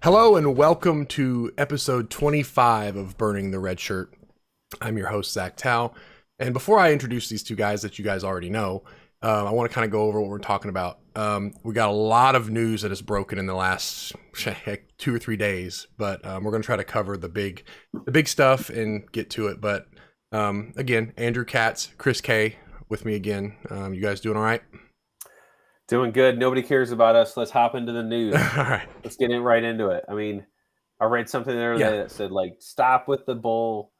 Hello and welcome to episode 25 of Burning the Red Shirt. I'm your host, Zach Tao. And before I introduce these two guys that you guys already know, I want to kind of go over what we're talking about. We got a lot of news that has broken in the last 2 or 3 days, but we're going to try to cover the big stuff and get to it. But again, Andrew Katz, Chris K with me again. You guys doing all right? Doing good. Nobody cares about us. Let's hop into the news. All right. Let's get in right into it. I mean, I read something the other day that said, like, stop with the bull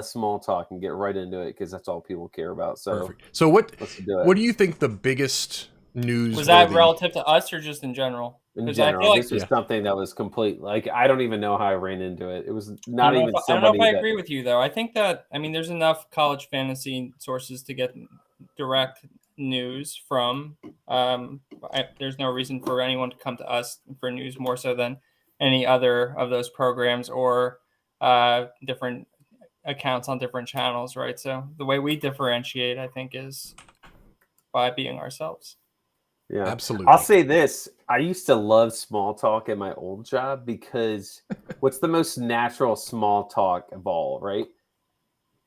small talk and get right into it because that's all people care about. So, perfect. So what do it. What do you think the biggest news was that relative to us or just in general? In Because general, I feel like this was something that was complete. Like, I don't even know how I ran into it. It was not even somebody. I don't know if I agree with you though. I think that there's enough college fantasy sources to get direct news from. There's no reason for anyone to come to us for news more so than any other of those programs or different accounts on different channels, right? So the way we differentiate, I think, is by being ourselves. Yeah, absolutely. I'll say this. I used to love small talk at my old job because what's the most natural small talk of all, right?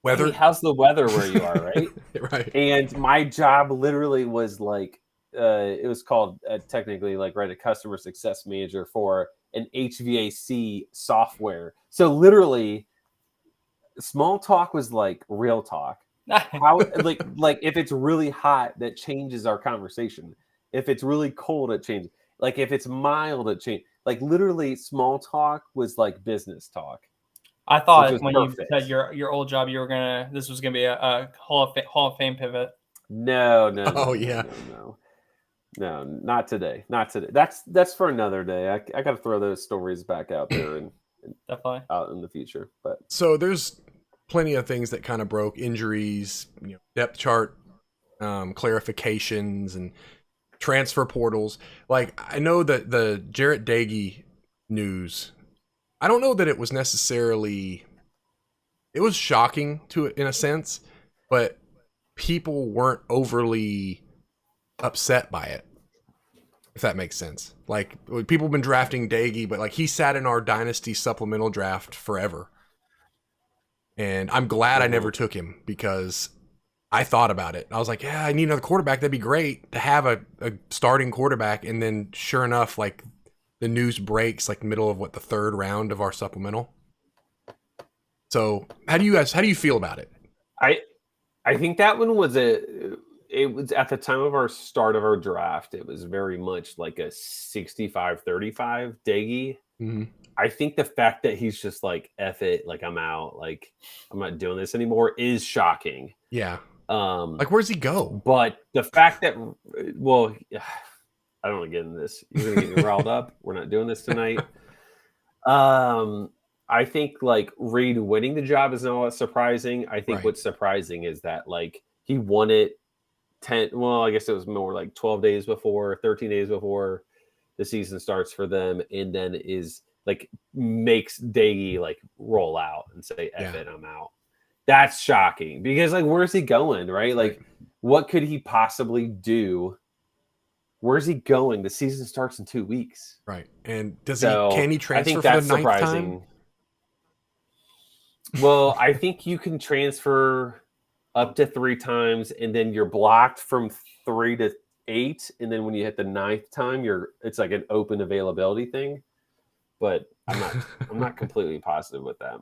Weather. Hey, how's the weather where you are, right? Right. And my job literally was like, it was called technically like a customer success manager for an HVAC software. So literally, small talk was like real talk. How like if it's really hot, that changes our conversation. If it's really cold, it changes. Like if it's mild, it changes. Like literally, small talk was like business talk. I thought when you said your old job, this was gonna be a Hall of Fame pivot. No. Oh yeah. No, not today. Not today. That's for another day. I got to throw those stories back out there and definitely out in the future. But so there's plenty of things that kind of broke: injuries, depth chart clarifications, and transfer portals. Like I know that the Jarrett Dagey news, I don't know that it was necessarily. It was shocking to it in a sense, but people weren't overly upset by it. If that makes sense. Like people have been drafting Dagey, but like he sat in our dynasty supplemental draft forever. And I'm glad I never took him because I thought about it. I was like, yeah, I need another quarterback. That'd be great to have a starting quarterback. And then sure enough, like the news breaks like middle of the third round of our supplemental. So how do you feel about it? I think that one was it was at the time of our start of our draft, it was very much like a 65-35 Daggy. Mm-hmm. I think the fact that he's just like, F it, like I'm out, like I'm not doing this anymore is shocking. Yeah. Like where's he go? But the fact that, well, I don't want to get into this. You're gonna get me riled up. We're not doing this tonight. I think like Reed winning the job is not surprising. I think what's surprising is that like he won it 10, well, I guess it was more like 12 days before, 13 days before the season starts for them, and then is like makes Daggy like roll out and say, F it, I'm out. That's shocking because like where's he going, right? Like what could he possibly do? Where's he going? The season starts in 2 weeks. Right. And can he transfer I think for that's the ninth surprising. time? Well, I think you can transfer up to 3 times, and then you're blocked from 3 to 8, and then when you hit the 9th time, it's like an open availability thing. But I'm not completely positive with that.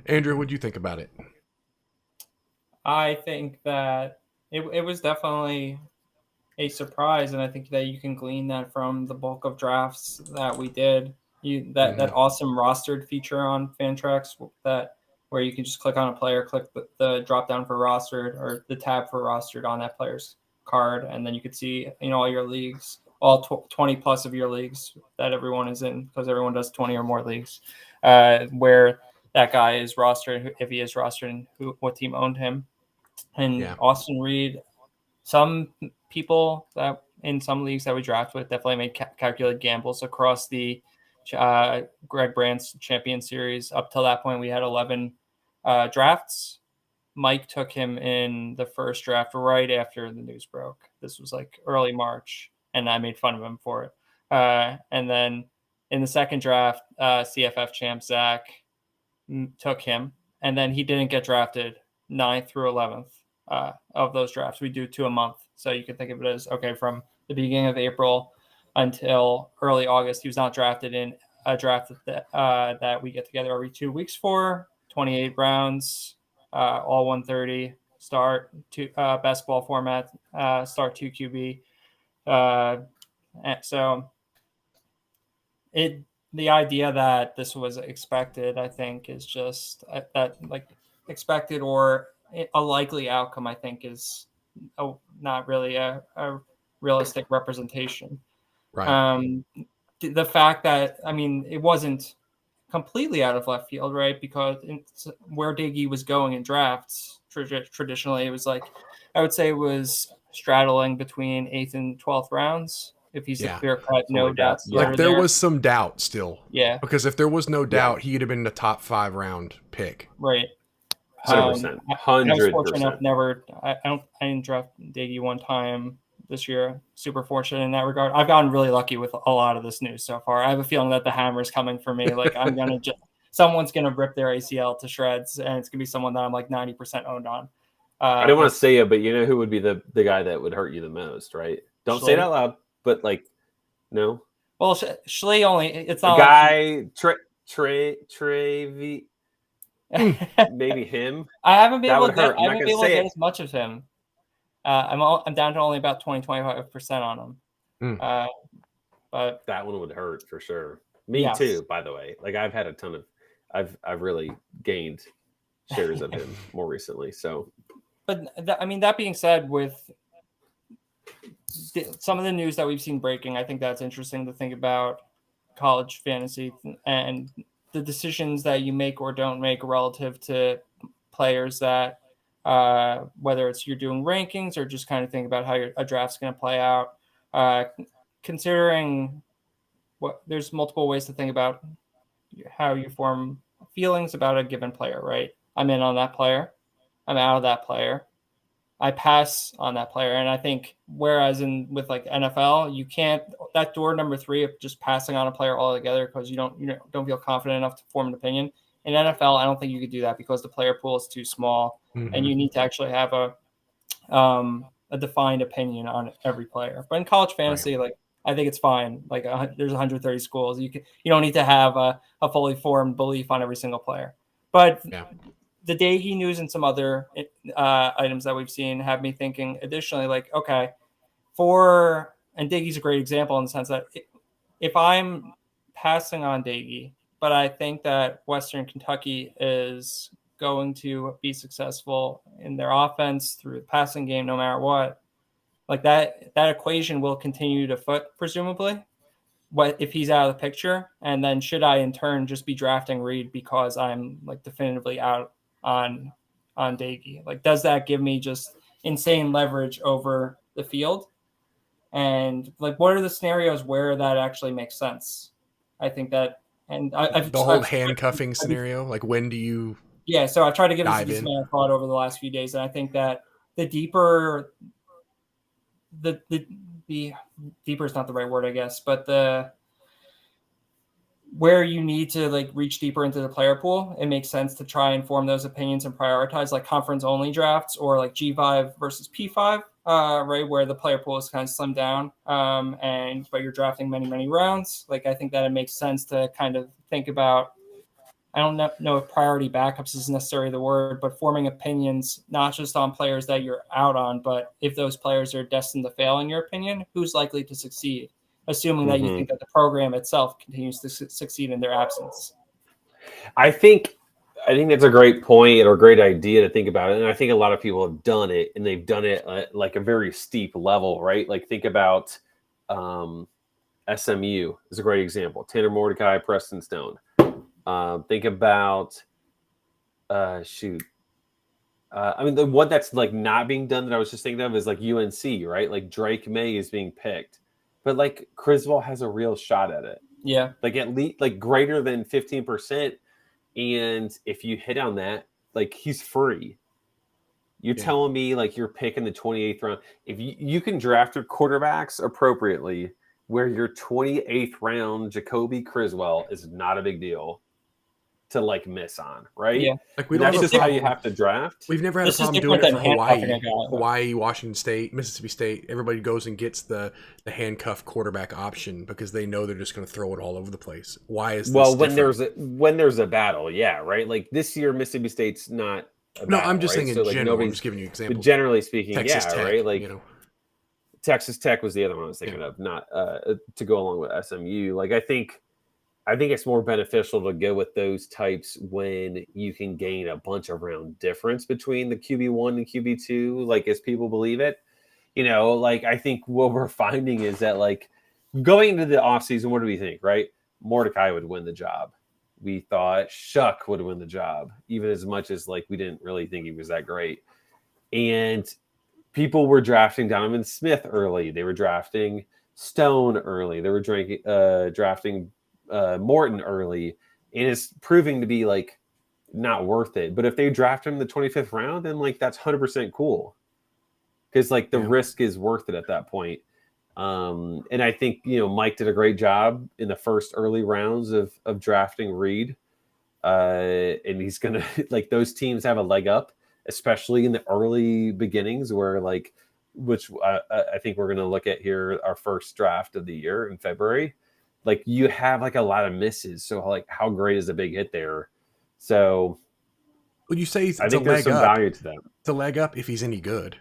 Andrew, what do you think about it? I think that it was definitely a surprise, and I think that you can glean that from the bulk of drafts that we did. That awesome rostered feature on Fantrax where you can just click on a player, click the drop down for rostered or the tab for rostered on that player's card, and then you could see all your leagues, all 20 plus of your leagues that everyone is in, because everyone does 20 or more leagues, where that guy is rostered, if he is rostered, and what team owned him. And Austin Reed, some people that in some leagues that we draft with definitely made calculated gambles across the Greg Brandt's Champion Series. Up till that point, we had 11 drafts. Mike took him in the first draft right after the news broke. This was like early March, and I made fun of him for it. And then in the second draft, CFF champ Zach took him, and then he didn't get drafted 9th through 11th of those drafts. We do 2 a month, so you can think of it as, okay, from the beginning of April until early August, he was not drafted in a draft that we get together every 2 weeks for 28 rounds, all 130 start, basketball format, start 2 QB. So the idea that this was expected, I think, is just that like expected or a likely outcome, I think, is not really a realistic representation. Right. The fact that, I mean, it wasn't completely out of left field, right? Because where Diggy was going in drafts, traditionally, it was like, I would say it was straddling between 8th and 12th rounds. If he's a clear cut, no doubt starter, like there was some doubt still. Yeah. Because if there was no doubt, he'd have been the top 5 round pick. Right. 100%. 100%. I was fortunate enough I didn't draft Diggy one time this year. Super fortunate in that regard. I've gotten really lucky with a lot of this news so far. I have a feeling that the hammer is coming for me. Like I'm gonna someone's gonna rip their ACL to shreds, and it's gonna be someone that I'm like 90% owned on. I don't want to say it, but you know who would be the guy that would hurt you the most, right? Don't say it out loud, but like, no. Well, Schley only. It's not the guy Trey maybe him. I haven't been able to get as much of him. I'm down to only about 20-25% on him. But that one would hurt for sure. Me too, by the way. Like I've had a ton of I've really gained shares of him more recently. So but that being said, with some of the news that we've seen breaking, I think that's interesting to think about college fantasy and the decisions that you make or don't make relative to players that whether it's you're doing rankings or just kind of think about how a draft's going to play out. Considering there's multiple ways to think about how you form feelings about a given player, right? I'm in on that player. I'm out of that player. I pass on that player. And I think whereas with like NFL, you can't, that door number 3 of just passing on a player altogether because you don't feel confident enough to form an opinion. In NFL, I don't think you could do that because the player pool is too small, and you need to actually have a defined opinion on every player. But in college fantasy, like I think it's fine. Like there's 130 schools. You don't need to have a fully formed belief on every single player. But the Daigie news and some other items that we've seen have me thinking additionally, like, okay, and Daigie's a great example in the sense that if I'm passing on Daigie, but I think that Western Kentucky is going to be successful in their offense through the passing game, no matter what, like that equation will continue to foot, presumably. What if he's out of the picture? And then should I in turn just be drafting Reed because I'm like definitively out on Daigie? Like, does that give me just insane leverage over the field? And like, what are the scenarios where that actually makes sense? I think that, and I've the whole handcuffing scenario, like when do you? Yeah, so I've tried to give this a decent amount of thought over the last few days, and I think that the deeper, the deeper is not the right word, I guess, but where you need to like reach deeper into the player pool, it makes sense to try and form those opinions and prioritize like conference only drafts or like G5 versus P5, right, where the player pool is kind of slimmed down, but you're drafting many rounds. Like I think that it makes sense to kind of think about, I don't know if priority backups is necessarily the word, but forming opinions not just on players that you're out on, but if those players are destined to fail in your opinion, who's likely to succeed, assuming that you think that the program itself continues to succeed in their absence. I think that's a great point or a great idea to think about it. And I think a lot of people have done it, and they've done it at like a very steep level, right? Like think about SMU is a great example. Tanner Mordecai, Preston Stone. Think about I mean, the one that's like not being done that I was just thinking of is like UNC, right? Like Drake May is being picked, but like Criswell has a real shot at it. Yeah. Like at least like greater than 15%. And if you hit on that, like he's free. You're telling me like you're picking the 28th round. If you can draft your quarterbacks appropriately where your 28th round Jacoby Criswell is not a big deal to like miss on, right? Yeah. Like we And don't that's have a just how problem. you have to draft. We've never had This a is problem doing different it for than handcuffing Hawaii. a guy, though. Hawaii, Washington State, Mississippi State. Everybody goes and gets the handcuff quarterback option because they know they're just going to throw it all over the place. Why is this Well, different? when there's a battle, yeah, right. Like this year, Mississippi State's not a No, battle, I'm just right? saying So in like general. I'm nobody's. just giving you But examples. generally speaking, Texas yeah, Tech, right. Like you know. Texas Tech was the other one I was thinking of, not to go along with SMU. Like I think it's more beneficial to go with those types when you can gain a bunch of round difference between the QB1 and QB2, like as people believe it. You know, like I think what we're finding is that like going into the offseason, what do we think, right? Mordecai would win the job. We thought Shuck would win the job, even as much as like we didn't really think he was that great. And people were drafting Donovan Smith early. They were drafting Stone early. They were drafting Morton early, and it's proving to be like not worth it. But if they draft him in the 25th round, then like that's 100% cool because like the risk is worth it at that point. And I think Mike did a great job in the first early rounds of drafting Reed, and he's gonna like those teams have a leg up, especially in the early beginnings where like which I think we're gonna look at here our first draft of the year in February. Like you have like a lot of misses, so like how great is a big hit there? So Would you say I think there's some value to that. It's a leg up if he's any good.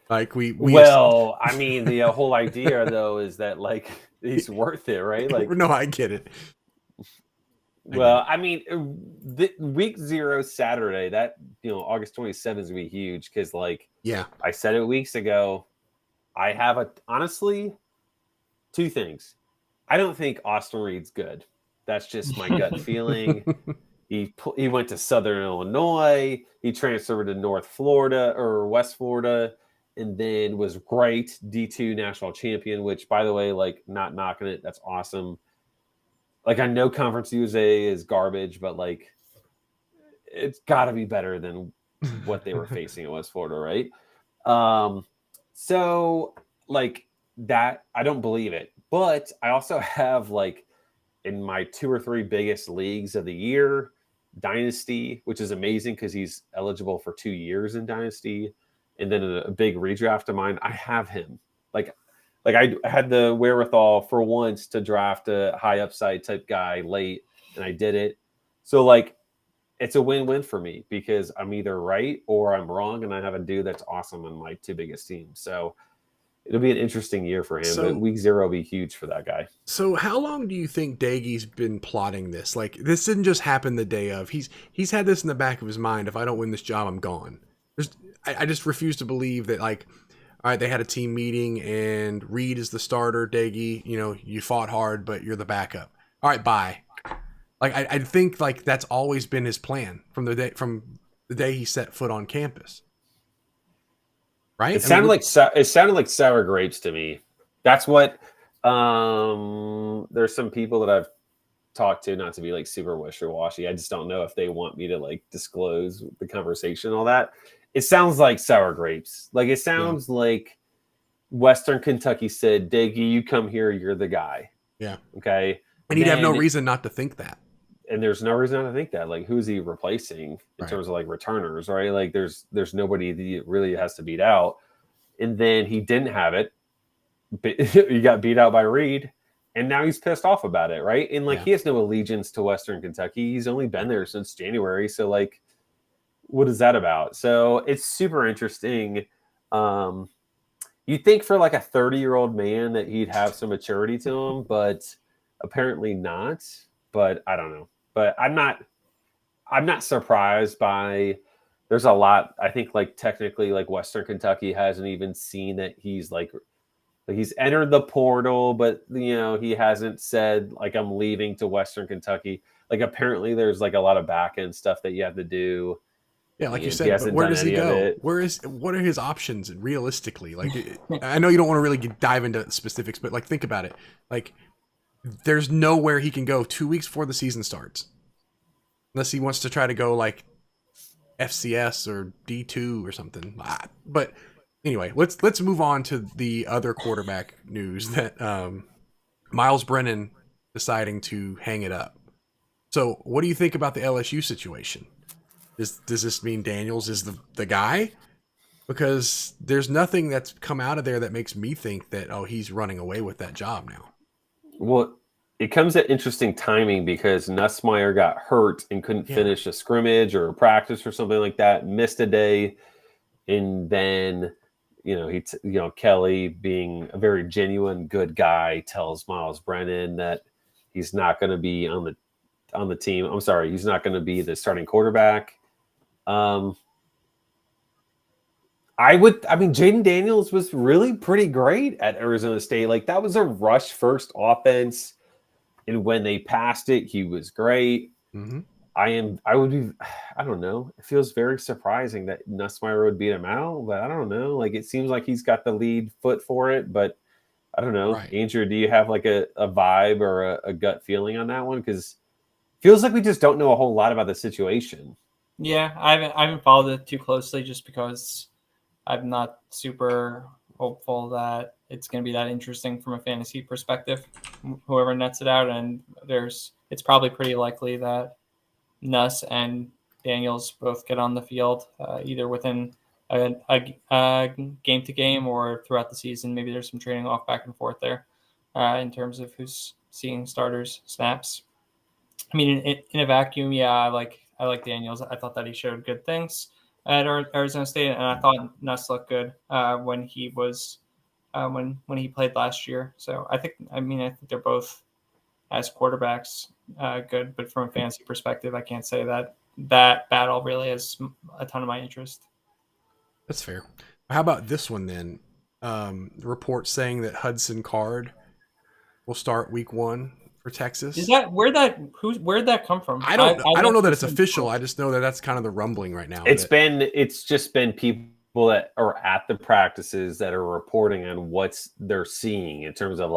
Like we well, I mean, the whole idea though is that like he's worth it, right? Like no, I get it. Well, I mean, week 0 Saturday, that August 27th is gonna be huge because, like, I said it weeks ago. I have honestly 2 things. I don't think Austin Reed's good. That's just my gut feeling. He went to Southern Illinois. He transferred to North Florida or West Florida, and then was great D2 national champion. Which, by the way, like, not knocking it. That's awesome. Like I know Conference USA is garbage, but like it's got to be better than what they were facing at West Florida, right? So like that, I don't believe it. But I also have like in my 2 or 3 biggest leagues of the year, Dynasty, which is amazing because he's eligible for 2 years in Dynasty, and then a big redraft of mine, I have him. Like I had the wherewithal for once to draft a high upside type guy late, and I did it. So like, it's a win-win for me because I'm either right or I'm wrong, and I have a dude that's awesome in my 2 biggest teams. So it'll be an interesting year for him. But week 0 will be huge for that guy. So how long do you think Daigie's been plotting this? Like this didn't just happen the day of. He's had this in the back of his mind. If I don't win this job, I'm gone. I just refuse to believe that like. All right, they had a team meeting, and Reed is the starter. Daigie, you fought hard, but you're the backup. All right, bye. Like I think like that's always been his plan from the day he set foot on campus. Right? It sounded like sour grapes to me. That's what. There's some people that I've talked to, not to be like super wishy-washy. I just don't know if they want me to like disclose the conversation and all that. It sounds like sour grapes. Like it sounds like Western Kentucky said, Daigie, you come here, you're the guy. Yeah. Okay. And he'd have no reason not to think that. And there's no reason not to think that. Like, who's he replacing in terms of like returners, right? Like there's nobody that really has to beat out. And then he didn't have it. He got beat out by Reed. And now he's pissed off about it, right? And like he has no allegiance to Western Kentucky. He's only been there since January. So like, what is that about? So it's super interesting. You'd think for like a 30-year-old man that he'd have some maturity to him, but apparently not. But I don't know. But I'm not surprised by. There's a lot. I think like technically like Western Kentucky hasn't even seen that he's like he's entered the portal, but he hasn't said like I'm leaving to Western Kentucky. Like apparently there's like a lot of back end stuff that you have to do. Yeah, like you said, but where does he go? What are his options realistically? Like, I know you don't want to really dive into specifics, but like, think about it. Like, there's nowhere he can go 2 weeks before the season starts, unless he wants to try to go like FCS or D2 or something. But Anyway, let's move on to the other quarterback news that Miles Brennan deciding to hang it up. So, what do you think about the LSU situation? Does this mean Daniels is the guy? Because there's nothing that's come out of there that makes me think that he's running away with that job now. Well, it comes at interesting timing because Nussmeier got hurt and couldn't finish a scrimmage or a practice or something like that, missed a day, and then Kelly, being a very genuine good guy, tells Miles Brennan that he's not going to be on the team. I'm sorry, he's not going to be the starting quarterback. Jaden Daniels was really pretty great at Arizona State. Like, that was a rush first offense, and when they passed it, he was great. Mm-hmm. I don't know. It feels very surprising that Nussmeier would beat him out, but I don't know. Like, it seems like he's got the lead foot for it, but I don't know. Right. Andrew, do you have like a vibe or a gut feeling on that one? Because it feels like we just don't know a whole lot about the situation. Yeah, I haven't followed it too closely just because I'm not super hopeful that it's going to be that interesting from a fantasy perspective. Whoever nets it out, and it's probably pretty likely that Nuss and Daniels both get on the field, either within a game to game or throughout the season. Maybe there's some trading off back and forth there in terms of who's seeing starters snaps. I mean, in a vacuum, yeah, I like Daniels. I thought that he showed good things at Arizona State, and I thought Nuss looked good when he was when he played last year. So I think they're both as quarterbacks good, but from a fantasy perspective, I can't say that battle really has a ton of my interest. That's fair. How about this one then? Reports saying that Hudson Card will start week 1 for Texas. Is that where'd that come from? I don't know that it's official. I just know that that's kind of the rumbling right now. It's just been people that are at the practices that are reporting on what they're seeing in terms of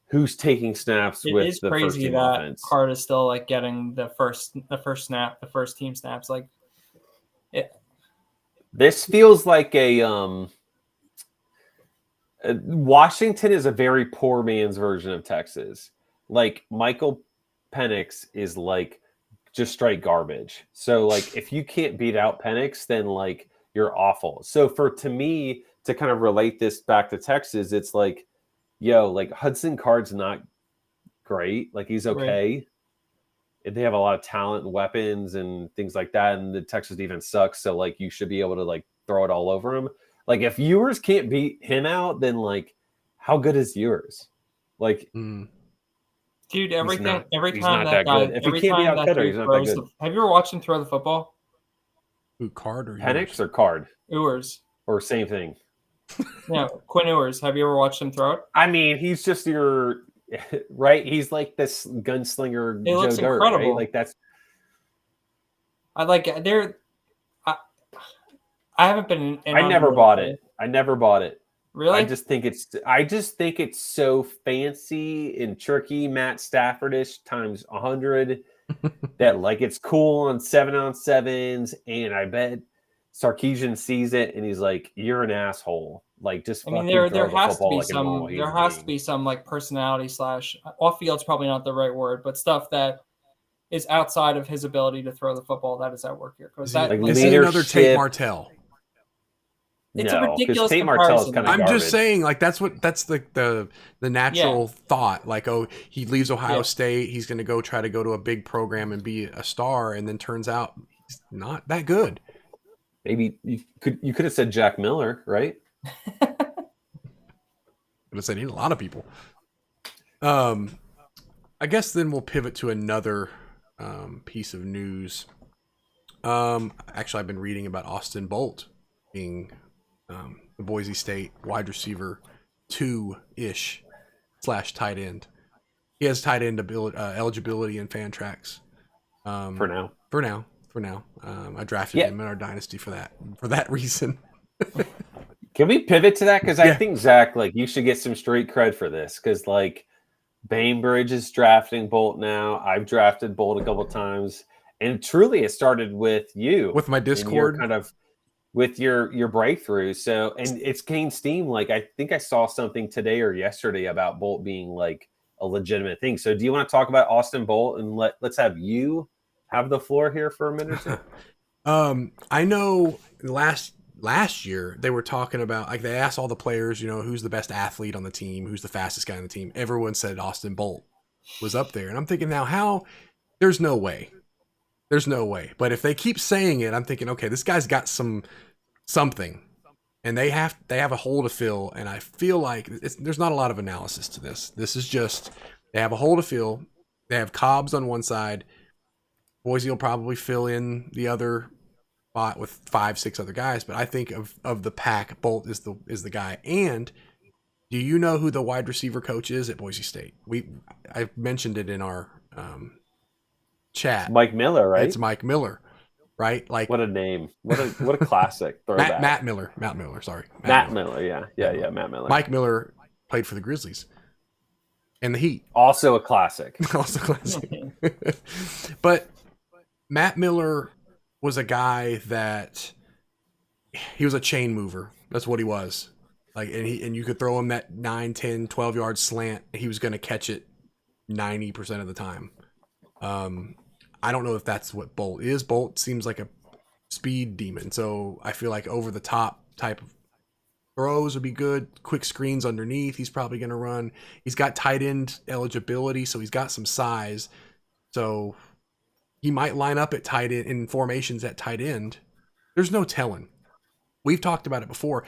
who's taking snaps with the first team offense. It is crazy that Card is still like getting the first snap, the first team snaps. Like, this feels like Washington is a very poor man's version of Texas. Like, Michael Penix is like just straight garbage. So like, if you can't beat out Penix, then like you're awful. So to me to kind of relate this back to Texas, it's like, like Hudson Card's not great. Like, he's okay. Right. And they have a lot of talent and weapons and things like that. And the Texas defense sucks. So like, you should be able to like throw it all over him. Like, if Ewers can't beat him out, then like, how good is Ewers? Like, dude, every time that guy, if he can't be out Cutter, he's not that good. Have you ever watched him throw the football? Who, Card or Penix or Card? Ewers. Or same thing. Yeah, Quinn Ewers. Have you ever watched him throw it? I mean, he's just your right. He's like this gunslinger. It looks Joe incredible. Dirt, right? Like, that's. I haven't been. I never bought it. I never bought it. Really? I just think it's so fancy and tricky, Matt Staffordish times 100 that like it's cool on 7-on-7s, and I bet Sarkisian sees it and he's like, "You're an asshole." Like, just there has to be some like personality / off field's probably not the right word, but stuff that is outside of his ability to throw the football that is at work here. Because that is another Tate Martell. It's a ridiculous comparison. I'm just saying, like, that's the natural thought. Like, he leaves Ohio State, he's going to try to go to a big program and be a star, and then turns out he's not that good. Maybe you could have said Jack Miller, right? Could have said a lot of people. I guess then we'll pivot to another piece of news. Actually, I've been reading about Austin Bolt being the Boise State wide receiver 2-ish / tight end. He has tight end eligibility in Fantrax. For now. I drafted him in our dynasty for that reason. Can we pivot to that? Because I think, Zach, like, you should get some straight cred for this. Because like, Bainbridge is drafting Bolt now. I've drafted Bolt a couple times, and truly, it started with you with my Discord. with your breakthrough. So, and it's gained steam. Like, I think I saw something today or yesterday about Bolt being like a legitimate thing. So do you want to talk about Austin Bolt, and let's have you have the floor here for a minute or two? I know last year they were talking about, like, they asked all the players, who's the best athlete on the team, who's the fastest guy on the team. Everyone said Austin Bolt was up there. And I'm thinking now, there's no way. There's no way. But if they keep saying it, I'm thinking, okay, this guy's got something. And they have a hole to fill, and I feel like there's not a lot of analysis to this. This is just, they have a hole to fill. They have Cobbs on one side. Boise will probably fill in the other spot with 5-6 other guys, but I think of the pack, Bolt is the guy. And do you know who the wide receiver coach is at Boise State? I mentioned it in our chat. Mike Miller, right? It's Mike Miller. Right, like, what a name! What a classic throwback. Matt Miller. Sorry, Matt Miller. Yeah. Matt Miller. Mike Miller played for the Grizzlies and the Heat. Also a classic. Also classic. But Matt Miller was a guy that he was a chain mover. That's what he was. Like, and you could throw him that 9, 10, 12 yard slant, he was going to catch it 90% of the time. I don't know if that's what Bolt is. Bolt seems like a speed demon. So I feel like over the top type of throws would be good. Quick screens underneath, he's probably going to run. He's got tight end eligibility, so he's got some size. So he might line up at tight end in formations at tight end. There's no telling. We've talked about it before.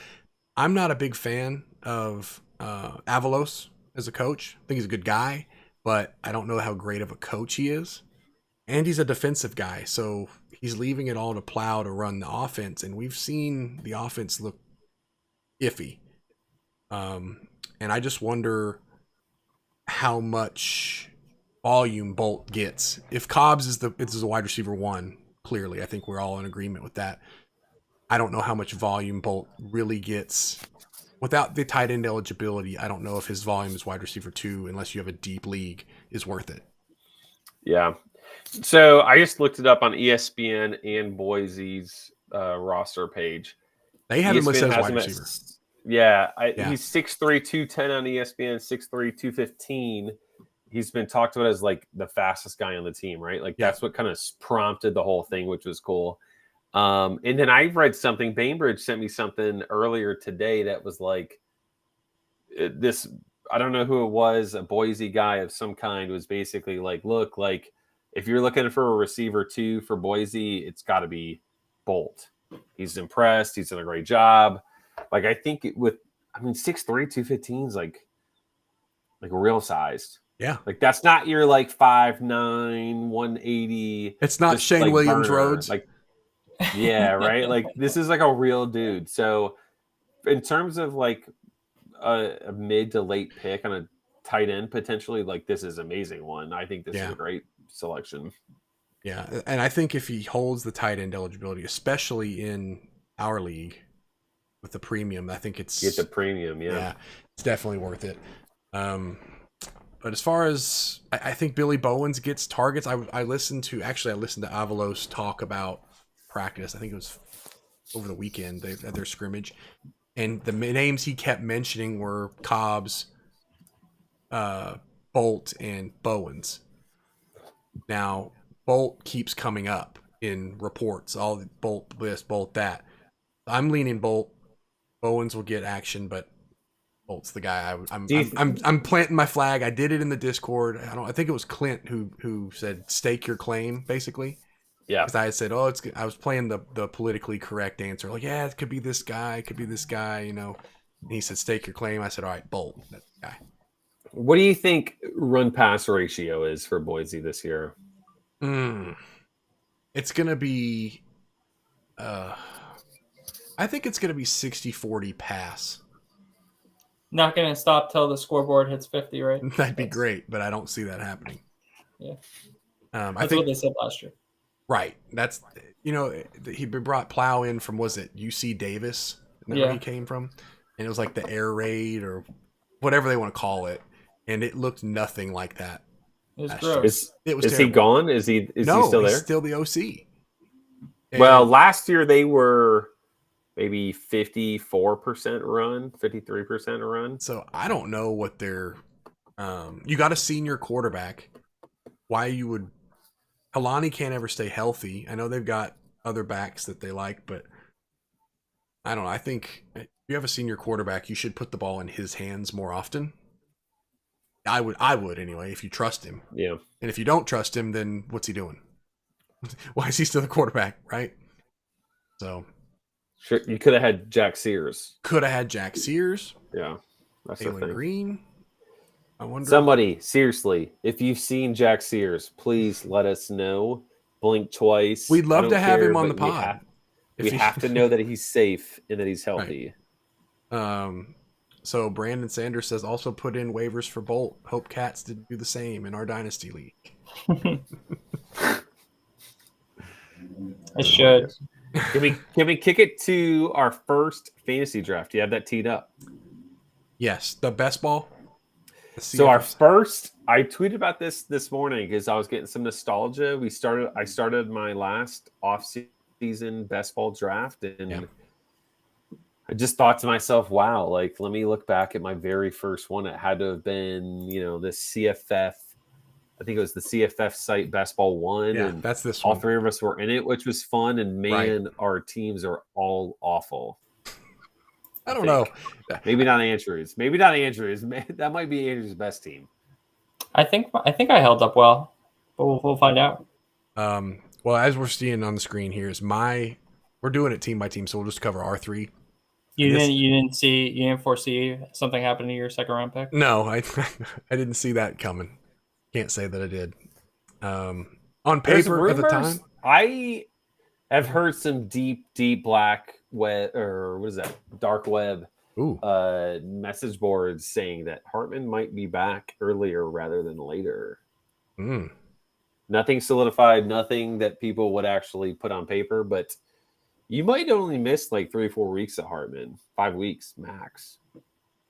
I'm not a big fan of Avalos as a coach. I think he's a good guy, but I don't know how great of a coach he is. And he's a defensive guy, so he's leaving it all to Plow to run the offense, and we've seen the offense look iffy. And I just wonder how much volume Bolt gets. If Cobbs is the wide receiver one, clearly, I think we're all in agreement with that. I don't know how much volume Bolt really gets. Without the tight end eligibility, I don't know if his volume as wide receiver 2, unless you have a deep league, is worth it. Yeah. So I just looked it up on ESPN and Boise's roster page. They have him listed as wide receiver. He's 6'3", 210 on ESPN, 6'3", 215. He's been talked about as like the fastest guy on the team, right? Like that's what kind of prompted the whole thing, which was cool. And then I read something. Bainbridge sent me something earlier today that was like this. I don't know who it was. A Boise guy of some kind was basically like, look, like, if you're looking for a receiver 2 for Boise, it's got to be Bolt. He's impressed. He's done a great job. Like, I think 6'3", 215 is like real sized. Yeah. Like, that's not your like 5'9", 180. It's not Shane like Williams burner. Rhodes. Like, yeah, right. Like, this is like a real dude. So in terms of like a mid to late pick on a tight end, potentially, like, this is an amazing one. I think this is a great selection. Yeah, and I think if he holds the tight end eligibility, especially in our league with the premium, I think it's get the premium. Yeah, it's definitely worth it. But as far as I think Billy Bowens gets targets, I listened to Avalos talk about practice. I think it was over the weekend at their scrimmage, and the names he kept mentioning were Cobbs, Bolt, and Bowens. Now, Bolt keeps coming up in reports. All Bolt this, Bolt that. I'm leaning Bolt. Bowens will get action, but Bolt's the guy. I'm planting my flag. I did it in the Discord. I think it was Clint who said stake your claim, basically. Yeah. Because I had said, I was playing the politically correct answer. Like, yeah, it could be this guy. It could be this guy. And he said stake your claim. I said, all right, Bolt. That's the guy. What do you think run-pass ratio is for Boise this year? It's going to be... I think it's going to be 60-40 pass. Not going to stop till the scoreboard hits 50, right? That'd be great, but I don't see that happening. Yeah. That's what they said last year. Right. That's, he brought Plow in from, was it UC Davis? Isn't that where he came from? And it was like the air raid or whatever they want to call it. And it looked nothing like that. It was gross. Is he gone? Is he still there? He's still the OC. Well, last year they were maybe 54% run, 53% run. So I don't know what they're. You got a senior quarterback. Why you would? Kalani can't ever stay healthy. I know they've got other backs that they like, but I don't know. I think if you have a senior quarterback, you should put the ball in his hands more often. I would anyway, if you trust him. Yeah. And if you don't trust him, then what's he doing? Why is he still the quarterback, right? So sure, you could have had Jack Sears. Could have had Jack Sears. Yeah. That's the thing. Green. I wonder. Somebody, seriously, if you've seen Jack Sears, please let us know. Blink twice. We'd love to have him on the pod. We have to know that he's safe and that he's healthy. Right. So Brandon Sanders says also put in waivers for Bolt. Hope Cats did do the same in our Dynasty League. I should. Can we kick it to our first fantasy draft? Do you have that teed up? Yes, the best ball. So our first, I tweeted about this morning because I was getting some nostalgia. I started my last off-season best ball draft, and I just thought to myself, wow, like, let me look back at my very first one. It had to have been, this CFF. I think it was the CFF site Best Ball 1. Yeah, and that's this all one. three of us were in it, which was fun. And man, our teams are all awful. I don't know. Maybe not Andrew's. That might be Andrew's best team. I think I held up well, but we'll find out. Well, as we're seeing on the screen here is we're doing it team by team, so we'll just cover our three. You didn't foresee something happening to your second round pick? No, I didn't see that coming. Can't say that I did. On paper at the time, I have heard some deep black web, or what is that? Dark web message boards saying that Hartman might be back earlier rather than later. Nothing solidified, nothing that people would actually put on paper, but you might only miss like 3 or 4 weeks at Hartman, 5 weeks max.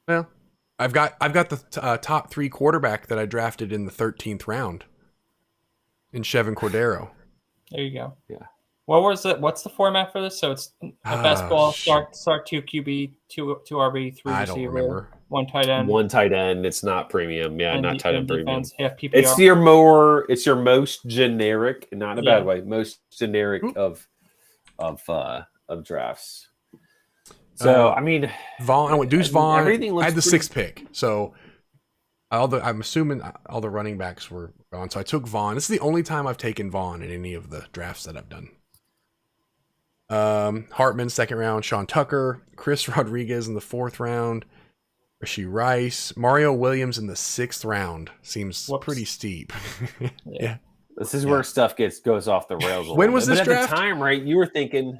Well, I've got the top 3 quarterback that I drafted in the 13th round in Chevin Cordero. There you go. Yeah. What was it? What's the format for this? So it's a best ball, start 2 QB, 2 RB, 3 I don't receiver, remember. 1 tight end. 1 tight end. It's not premium. Yeah, not tight end premium. Defense, half PPR. It's your most generic, not in a bad way, most generic of drafts. So I mean, Vaughn. I went Deuce Vaughn. Everything looks I had the pretty... 6th pick, so I'm assuming all the running backs were gone. So I took Vaughn. This is the only time I've taken Vaughn in any of the drafts that I've done. Hartman 2nd round, Sean Tucker, Chris Rodriguez in the 4th round, Rashee Rice, Mario Williams in the 6th round. Seems pretty steep. Yeah. This is where stuff goes off the rails. When was this draft? At the time, right? You were thinking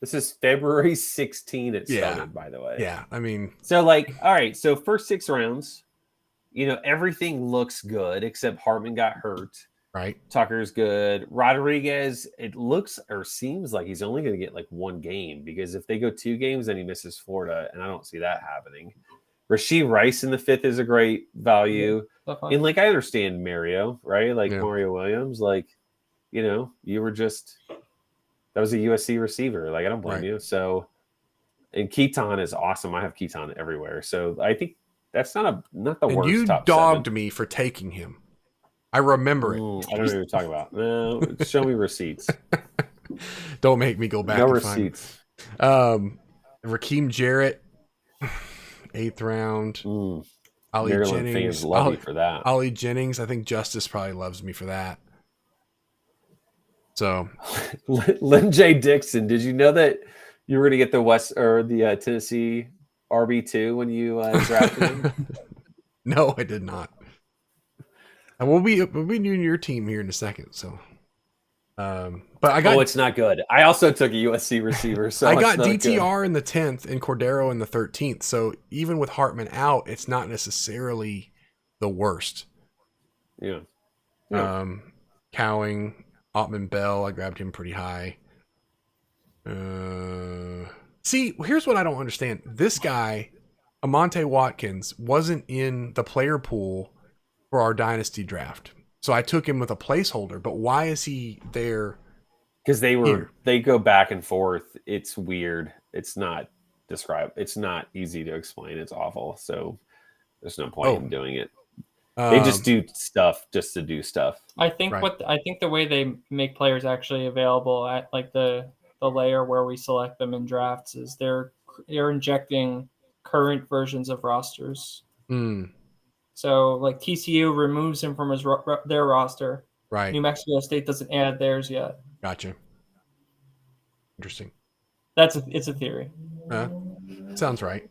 this is February 16. It started, by the way. Yeah, I mean, so like, all right. So first 6 rounds, everything looks good except Hartman got hurt. Right. Tucker's good. Rodriguez, it looks or seems like he's only going to get like 1 game, because if they go 2 games, then he misses Florida, and I don't see that happening. Rashee Rice in the 5th is a great value. And like, I understand Mario, right? Like Mario Williams, like, you were just, that was a USC receiver. Like, I don't blame you. So, and Keaton is awesome. I have Keaton everywhere. So I think that's not the worst. You top dogged 7. me for taking him. I remember it. I don't know what you're talking about. No, show me receipts. Don't make me go back. No and receipts. Rakeem Jarrett, 8th round. Ollie Maryland Jennings. Fans love you for that. Ollie Jennings. I think Justice probably loves me for that. So, Lynn J. Dixon. Did you know that you were going to get the Tennessee RB2 when you drafted him? No, I did not. And we'll be doing your team here in a second. So, but I got. Oh, it's not good. I also took a USC receiver. So I got DTR in the 10th and Cordero in the 13th. So even with Hartman out, it's not necessarily the worst. Yeah. Cowing, Ottman Bell, I grabbed him pretty high. See, here's what I don't understand. This guy, Amonte Watkins, wasn't in the player pool for our dynasty draft. So I took him with a placeholder, but why is he there because they go back and forth. It's weird. It's not easy to explain. It's awful. So there's no point in doing it. They just do stuff just to do stuff. I think the way they make players actually available at like the layer where we select them in drafts is they're injecting current versions of rosters. So like TCU removes him from their roster. Right. New Mexico State doesn't add theirs yet. Gotcha. Interesting. It's a theory. Sounds right.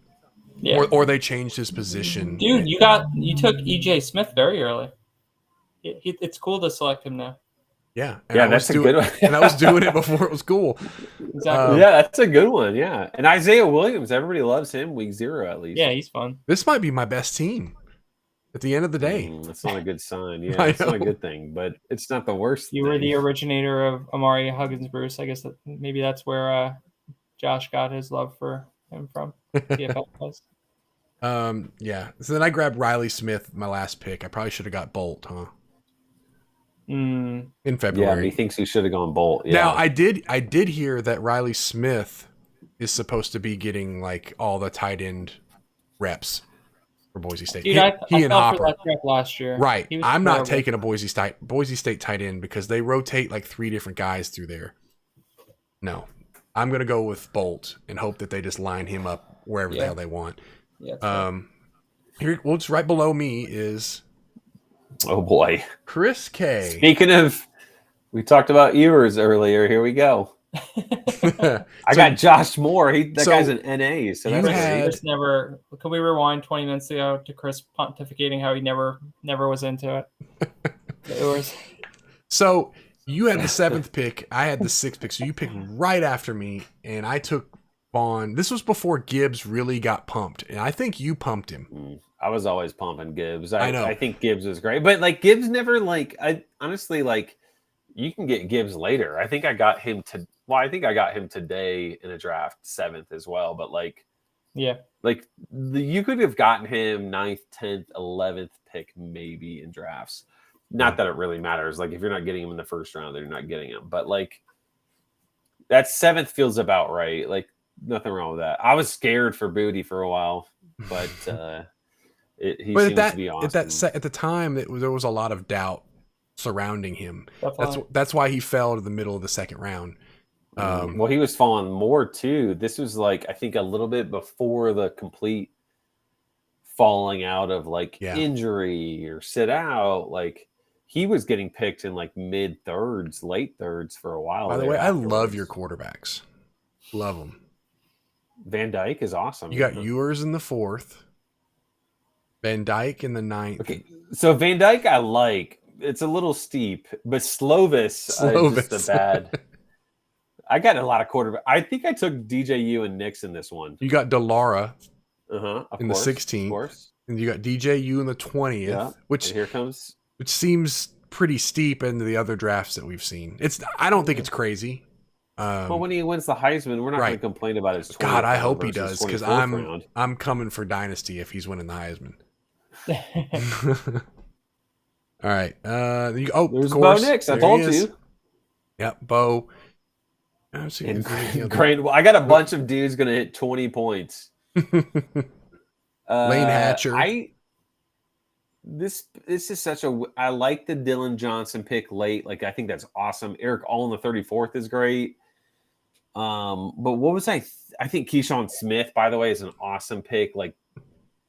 Yeah. Or they changed his position. Dude, you took EJ Smith very early. It's cool to select him now. Yeah. That's a good one. And I was doing it before it was cool. Exactly. Yeah, that's a good one. Yeah. And Isaiah Williams, everybody loves him week 0 at least. Yeah, he's fun. This might be my best team at the end of the day. That's not a good sign. Yeah, it's not a good thing, but it's not the worst You were the originator of Amari Huggins, Bruce. I guess maybe that's where Josh got his love for him from. CFL was. Yeah. So then I grabbed Riley Smith, my last pick. I probably should have got Bolt, huh? In February. Yeah, he thinks he should have gone Bolt. Yeah. Now I did hear that Riley Smith is supposed to be getting like all the tight end reps for Boise State. Dude, he I and fell Hopper for that trap last year. Right. I'm not terrible. taking a Boise State tight end because they rotate like 3 different guys through there. No. I'm gonna go with Bolt and hope that they just line him up wherever the hell they want. Yeah. Here, just right below me is Oh boy, Chris K. Speaking of, we talked about Ewers earlier. Here we go. I got Josh Moore. That guy's an NA. So that's never. Can we rewind 20 minutes ago to Chris pontificating how he never was into it? Ewers. So you had the 7th pick. I had the 6th pick. So you picked right after me, and I took Vaughn. This was before Gibbs really got pumped, and I think you pumped him. I was always pumping Gibbs. I know. I think Gibbs was great, but like Gibbs never I honestly like you can get Gibbs later. I think I got him today in a draft 7th as well. But you could have gotten him 9th, 10th, 11th pick maybe in drafts. Not that it really matters. Like if you're not getting him in the first round, then you're not getting him. But like that 7th feels about right. Like nothing wrong with that. I was scared for Booty for a while, but he seems to be awesome. At the time, there was a lot of doubt surrounding him. Definitely. That's why he fell to the middle of the 2nd round. Well, he was falling more too. This was like I think a little bit before the complete falling out of injury or sit out. Like he was getting picked in like mid 3rds, late 3rds for a while. By the way, I love your quarterbacks. Love them. Van Dyke is awesome. You got Ewers in the 4th. Van Dyke in the 9th. Okay, so Van Dyke I like. It's a little steep, but Slovis. Is just a bad. I got a lot of quarterback. I think I took DJU and Nix in this one. You got DeLaura in the 16th. Of course. And you got DJU in the 20th, which seems pretty steep into the other drafts that we've seen. I don't think it's crazy. Well, when he wins the Heisman, we're not going to complain about his 20th. God, I hope he does because round. I'm coming for Dynasty if he's winning the Heisman. All right. There's Bo Nix. I told you. Yep, Bo. Great. Well, I got a bunch of dudes going to hit 20 points. Lane Hatcher. This is such a. I like the Dylan Johnson pick late. Like I think that's awesome. Eric All in the 34th is great. But what was I think Keyshawn Smith, by the way, is an awesome pick. Like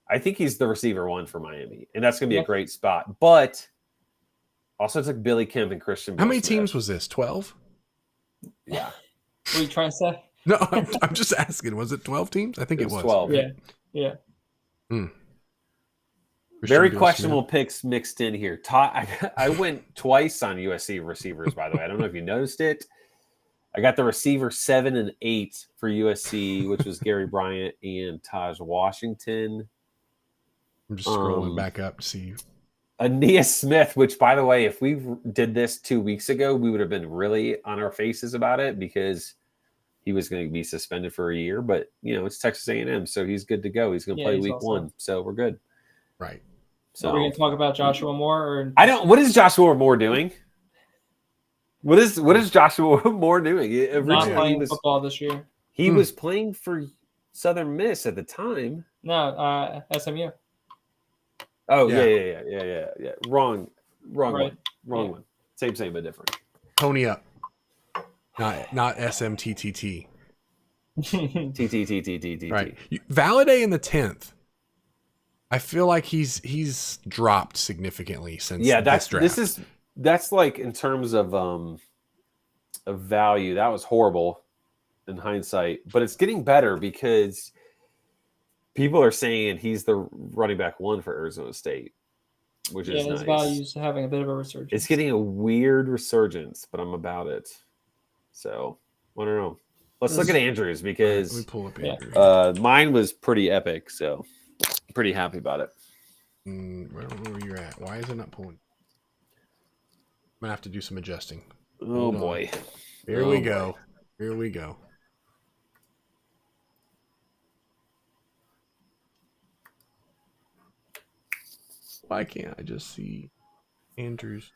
I think he's the receiver 1 for Miami, and that's going to be a great spot. But also took Billy Kemp and Christian. How many teams was this? 12? Yeah. What are you trying to say? No, I'm just asking. Was it 12 teams? I think it was 12. Yeah. Very questionable picks mixed in here. I went twice on USC receivers, by the way. I don't know if you noticed it. I got the receiver 7 and 8 for USC, which was Gary Bryant and Taj Washington. I'm just scrolling back up to see. Aeneas Smith, which, by the way, if we did this 2 weeks ago, we would have been really on our faces about it because he was going to be suspended for a year. But, it's Texas A&M, so he's good to go. He's going to play week 1, so we're good. Right. So we're going to talk about Joshua Moore? What is Joshua Moore doing? What is Joshua Moore doing? Not Originally, playing football this year. he was playing for Southern Miss at the time. No, SMU. Oh yeah. Wrong Right. one. Same but different. Pony up. Not SMTTT. T. Right. Valaday in the 10th. I feel like he's dropped significantly since this draft. That's like in terms of value, that was horrible in hindsight, but it's getting better because people are saying he's the running back 1 for Arizona State, which is his nice. value's having a bit of a resurgence. It's getting a weird resurgence, but I'm about it. So I don't know. Let's look at Andrews because let me pull up Andrews. Mine was pretty epic, so I'm pretty happy about it. I don't know where you're at. Why is it not pulling? I'm gonna have to do some adjusting. Oh boy. Here we go. Here we go. Why can't I just see Andrews?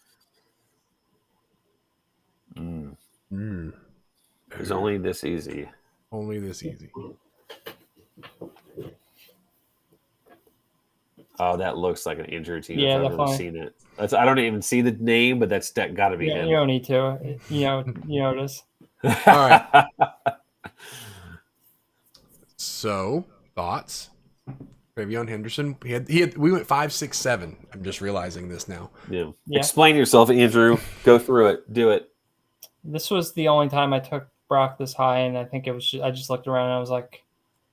It's only this easy. Only this easy. Oh, that looks like an Andrew team. Yeah, I've ever seen it. I don't even see the name, but that's got to be him. You don't need to. You notice. All right. So, thoughts? Travion Henderson. We went 5, 6, 7. I'm just realizing this now. Yeah. Explain yourself, Andrew. Go through it. Do it. This was the only time I took Brock this high, and I think it was. I just looked around and I was like,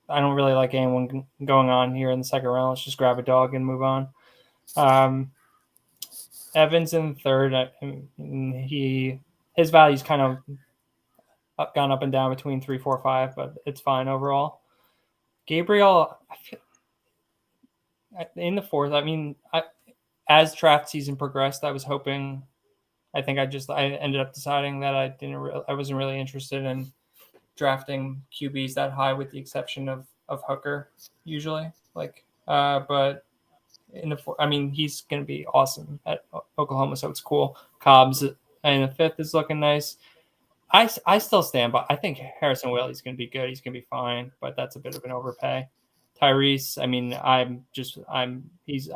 I don't really like anyone going on here in the second round. Let's just grab a dog and move on. Evans in third. His value's kind of gone up and down between 3, 4, 5, but it's fine overall. Gabriel, in the fourth. I mean, as draft season progressed, I was hoping. I think I ended up deciding that I wasn't really interested in drafting QBs that high, with the exception of Hooker usually. But in he's going to be awesome at Oklahoma, so it's cool. Cobb's in the 5th is looking nice. I still stand by. I think Harrison Whaley's going to be good. He's going to be fine, but that's a bit of an overpay. Tyrese,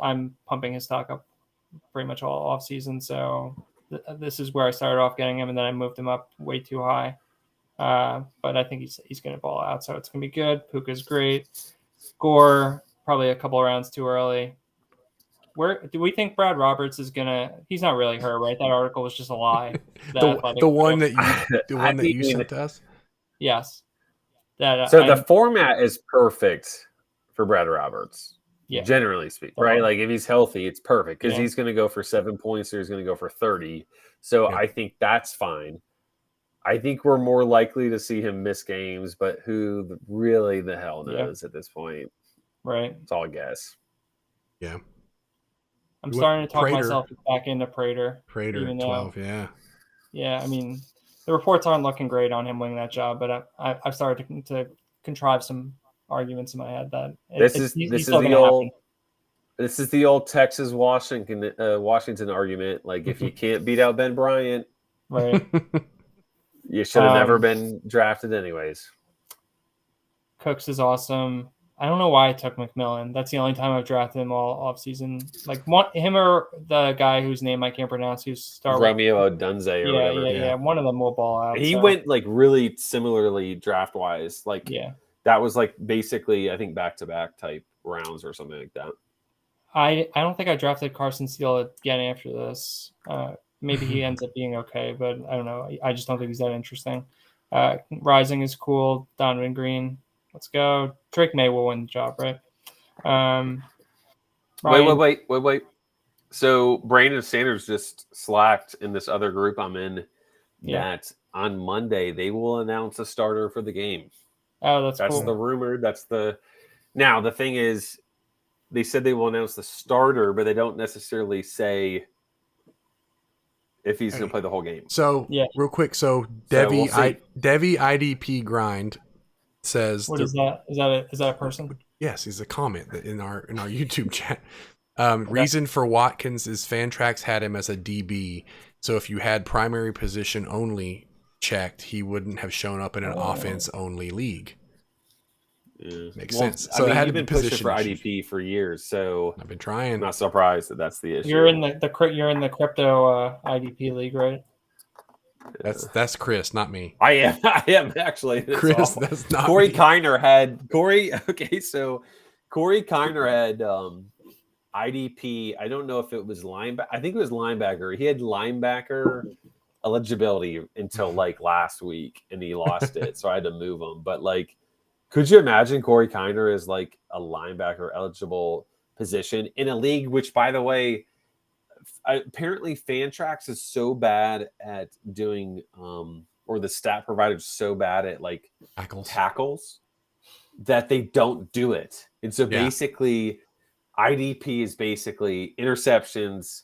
I'm pumping his stock up pretty much all off season. So this is where I started off getting him, and then I moved him up way too high. But I think he's going to ball out, so it's going to be good. Puka's great. Gore, probably a couple rounds too early. Where do we think Brad Roberts is gonna? He's not really hurt, right? That article was just a lie. the one that you sent us. Yes. The format is perfect for Brad Roberts. Yeah. Generally speaking, right? Like if he's healthy, it's perfect because he's going to go for 7 points or he's going to go for 30. So I think that's fine. I think we're more likely to see him miss games, but who really the hell knows at this point? Right. It's all a guess. Yeah. I'm starting to talk myself back into Prater. Prater at 12, yeah. Yeah, I mean, the reports aren't looking great on him winning that job, but I've started to contrive some arguments in my head that this is the old Texas Washington argument. Like if you can't beat out Ben Bryant, right? You should have never been drafted anyways. Cooks is awesome. I don't know why I took McMillan. That's the only time I've drafted him all off season. Like him or the guy whose name I can't pronounce, who's started Romeo Odunze or whatever. Yeah. One of them will ball out. He went like really similarly draft wise. Like that was like basically I think back-to-back type rounds or something like that. I don't think I drafted Carson Steele again after this. Maybe he ends up being okay, but I don't know. I just don't think he's that interesting. Rising is cool. Donovan Green. Let's go. Drake May will win the job, right? Wait. So Brandon Sanders just slacked in this other group I'm in that on Monday they will announce a starter for the game. Oh, that's cool. The rumor. Now the thing is, they said they will announce the starter, but they don't necessarily say if he's going to play the whole game. So real quick, Devi IDP grind says what is that? Is that a person? Yes, he's a comment in our YouTube chat. Reason for Watkins is Fantrax had him as a DB. So if you had primary position only checked, he wouldn't have shown up in an offense only league. Yeah. Makes sense. I So mean, it had you've been pushing position for issues. IDP for years, so I've been I'm trying. not surprised that that's the issue. You're in the crypto IDP league, right? That's Chris, not me. I am actually. Chris, that's not Corey me. Kiner had Corey. Okay, so Corey Kiner had IDP. I don't know if it was linebacker. I think it was linebacker. He had linebacker eligibility until like last week, and he lost it, so I had to move him. But like, could you imagine Corey Kiner is like a linebacker eligible position in a league, which, by the way, apparently Fantrax is so bad at doing, or the stat provider is so bad at like tackles that they don't do it. And so basically, IDP is basically interceptions,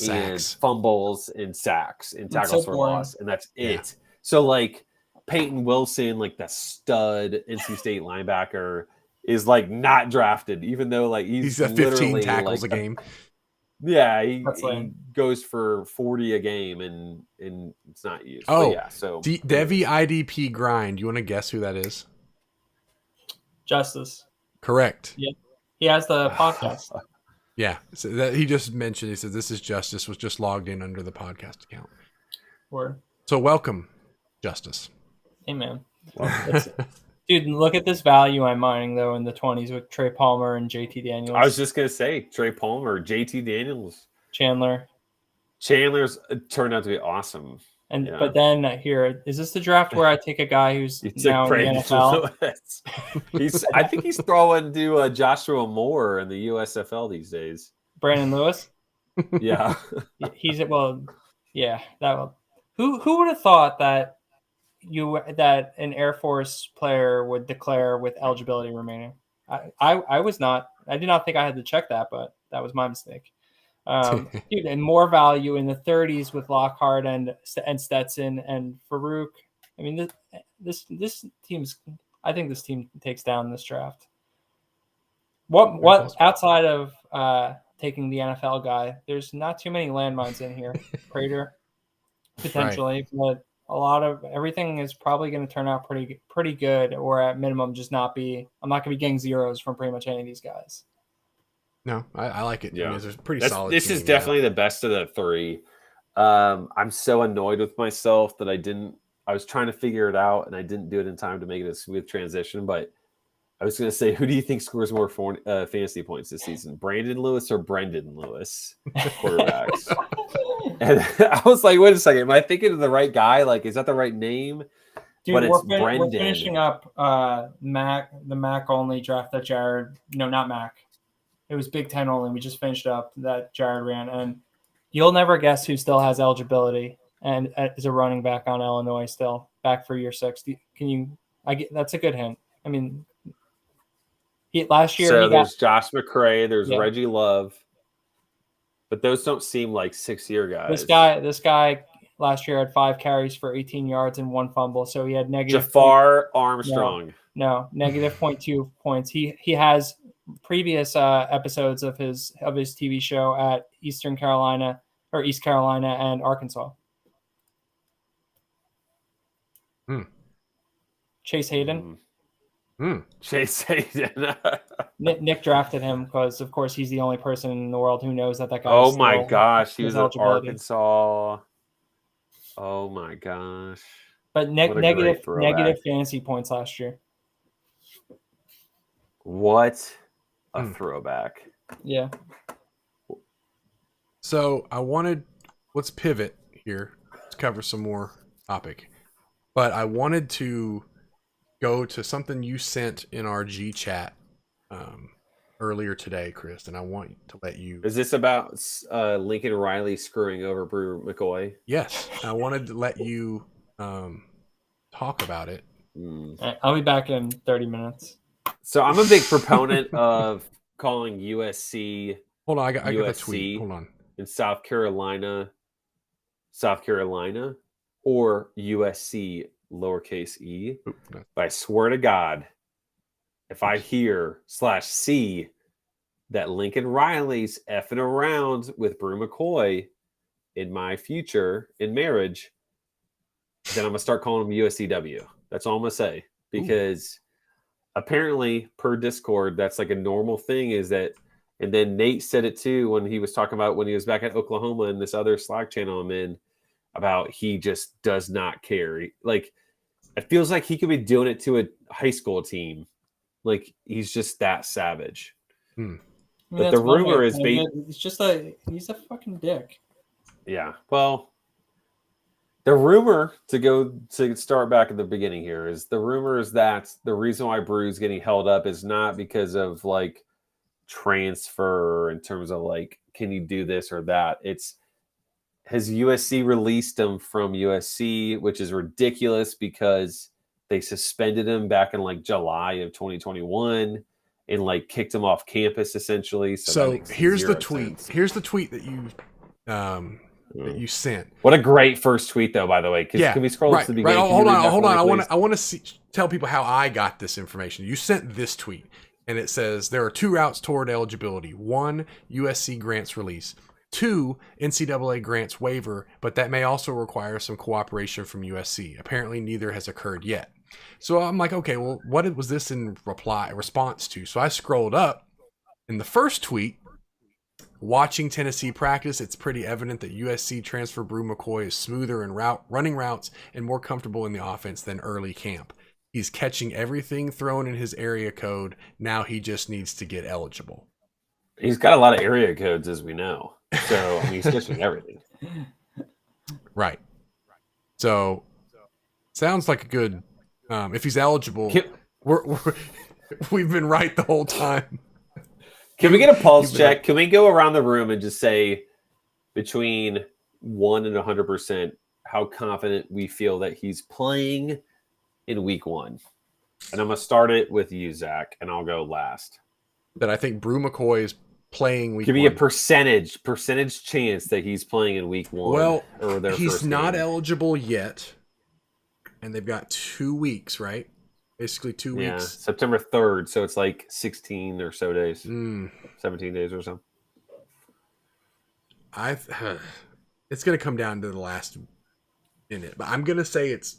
and fumbles, and sacks, and tackles for loss, and that's it. So like Peyton Wilson, like the stud NC State linebacker, is like not drafted, even though like he's at 15 tackles a game. Yeah, he goes for 40 a game, and it's not used. Oh, yeah. So Devi IDP grind. You want to guess who that is? Justice. Correct. Yeah, he has the podcast. Yeah, so that he just mentioned. He said this is Justice was just logged in under the podcast account. Word. So welcome, Justice. Hey man, dude, look at this value I'm mining though in the 20s with Trey Palmer and JT Daniels. I was just gonna say Trey Palmer, JT Daniels, Chandler's turned out to be awesome. And but then here, is this the draft where I take a guy who's now in the NFL? I think he's throwing to Joshua Moore in the USFL these days. Brandon Lewis. Yeah, he's yeah. Who would have thought that an Air Force player would declare with eligibility remaining? I was not. I did not think I had to check that, but that was my mistake. Dude, and more value in the 30s with Lockhart and Stetson and Farouk. I mean, this team's. I think this team takes down this draft. What outside of taking the NFL guy? There's not too many landmines in here. Prater, potentially, right. But a lot of everything is probably going to turn out pretty good, or at minimum, just not be. I'm not going to be getting zeros from pretty much any of these guys. No, I like it. Yeah, I mean, it's pretty solid. This is definitely the best of the three. I'm so annoyed with myself that I was trying to figure it out, and I didn't do it in time to make it a smooth transition. But I was going to say, who do you think scores more fantasy points this season, Brandon Lewis or Brendan Lewis, quarterbacks? And I was like, wait a second, am I thinking of the right guy? Like, is that the right name? Dude, but it's Brendan. We're finishing up the MAC only draft that Jared. No, not MAC. It was Big Ten only. We just finished up that Jared ran, and you'll never guess who still has eligibility and is a running back on Illinois still back for year 6. That's a good hint. I mean, last year. So there's Josh McCray, there's Reggie Love, but those don't seem like 6-year guys. This guy last year had 5 carries for 18 yards and 1 fumble, so he had negative. Jafar Armstrong. No, negative 0.2 points. He has previous episodes of his TV show at East Carolina and Arkansas. Chase Hayden. Chase Hayden. Nick drafted him because, of course, he's the only person in the world who knows that guy. Oh my gosh, he was at Arkansas. Oh my gosh. But negative fantasy points last year. What a throwback. Yeah. So let's pivot here. Let's cover some more topic. But I wanted to go to something you sent in our G chat earlier today, Chris, and I want to let you. Is this about Lincoln Riley screwing over Bru McCoy? Yes. I wanted to let you talk about it. I'll be back in 30 minutes. So I'm a big proponent of calling USC. Hold on, I got the tweet. Hold on. In South Carolina, or USC lowercase e. But I swear to God, if I hear /see that Lincoln Riley's effing around with Bru McCoy, in my future in marriage, then I'm gonna start calling him USCW. That's all I'm gonna say, because apparently per Discord, that's like a normal thing. Is that, and then Nate said it too when he was talking about when he was back at Oklahoma in this other Slack channel I'm in, about he just does not care. Like, it feels like he could be doing it to a high school team. Like, he's just that savage. But the rumor is it's just he's a fucking dick. Yeah. Well, the rumor, to start back at the beginning here, is the rumor is that the reason why Bru's getting held up is not because of like transfer in terms of like, can you do this or that? It's, has USC released him from USC, which is ridiculous because they suspended him back in like July of 2021 and like kicked him off campus essentially. So here's the tweet. Here's the tweet that you sent. What a great first tweet, though, by the way. Yeah, can we scroll to the beginning? Right. Hold on. I want to tell people how I got this information. You sent this tweet, and it says there are 2 routes toward eligibility. 1, USC grants release. 2, NCAA grants waiver, but that may also require some cooperation from USC. Apparently, neither has occurred yet. So I'm like, okay, well, what was this in response to? So I scrolled up. In the first tweet, watching Tennessee practice, it's pretty evident that USC transfer Bru McCoy is smoother in running routes and more comfortable in the offense than early camp. He's catching everything thrown in his area code. Now he just needs to get eligible. He's got a lot of area codes, as we know. So, I mean, he's catching everything. Right. So, sounds like a good... if he's eligible, we've been right the whole time. Can we get a pulse check? Can we go around the room and just say between 1 and 100% how confident we feel that he's playing in week 1? And I'm going to start it with you, Zach, and I'll go last. That I think Bru McCoy is playing week 1. Give me a percentage chance that he's playing in week 1. Well, or their he's first not game. eligible yet. And they've got 2 weeks, right? Basically 2 weeks. Yeah, September 3rd. So it's like 16 or so days. 17 days or so. It's going to come down to the last minute. But I'm going to say it's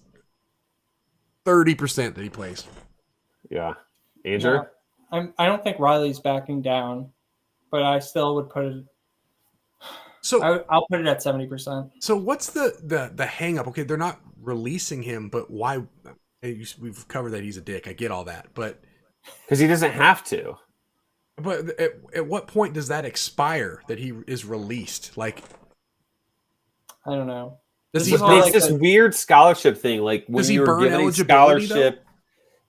30% that he plays. Yeah. Andrew? No, I don't think Riley's backing down, but I still would put it... So I'll put it at 70%. So what's the hang up? Okay, they're not releasing him, but why? We've covered that he's a dick. I get all that, but because he doesn't have to. But at what point does that expire? That he is released? Like, I don't know. It's this weird scholarship thing. Like when you're given a scholarship, though?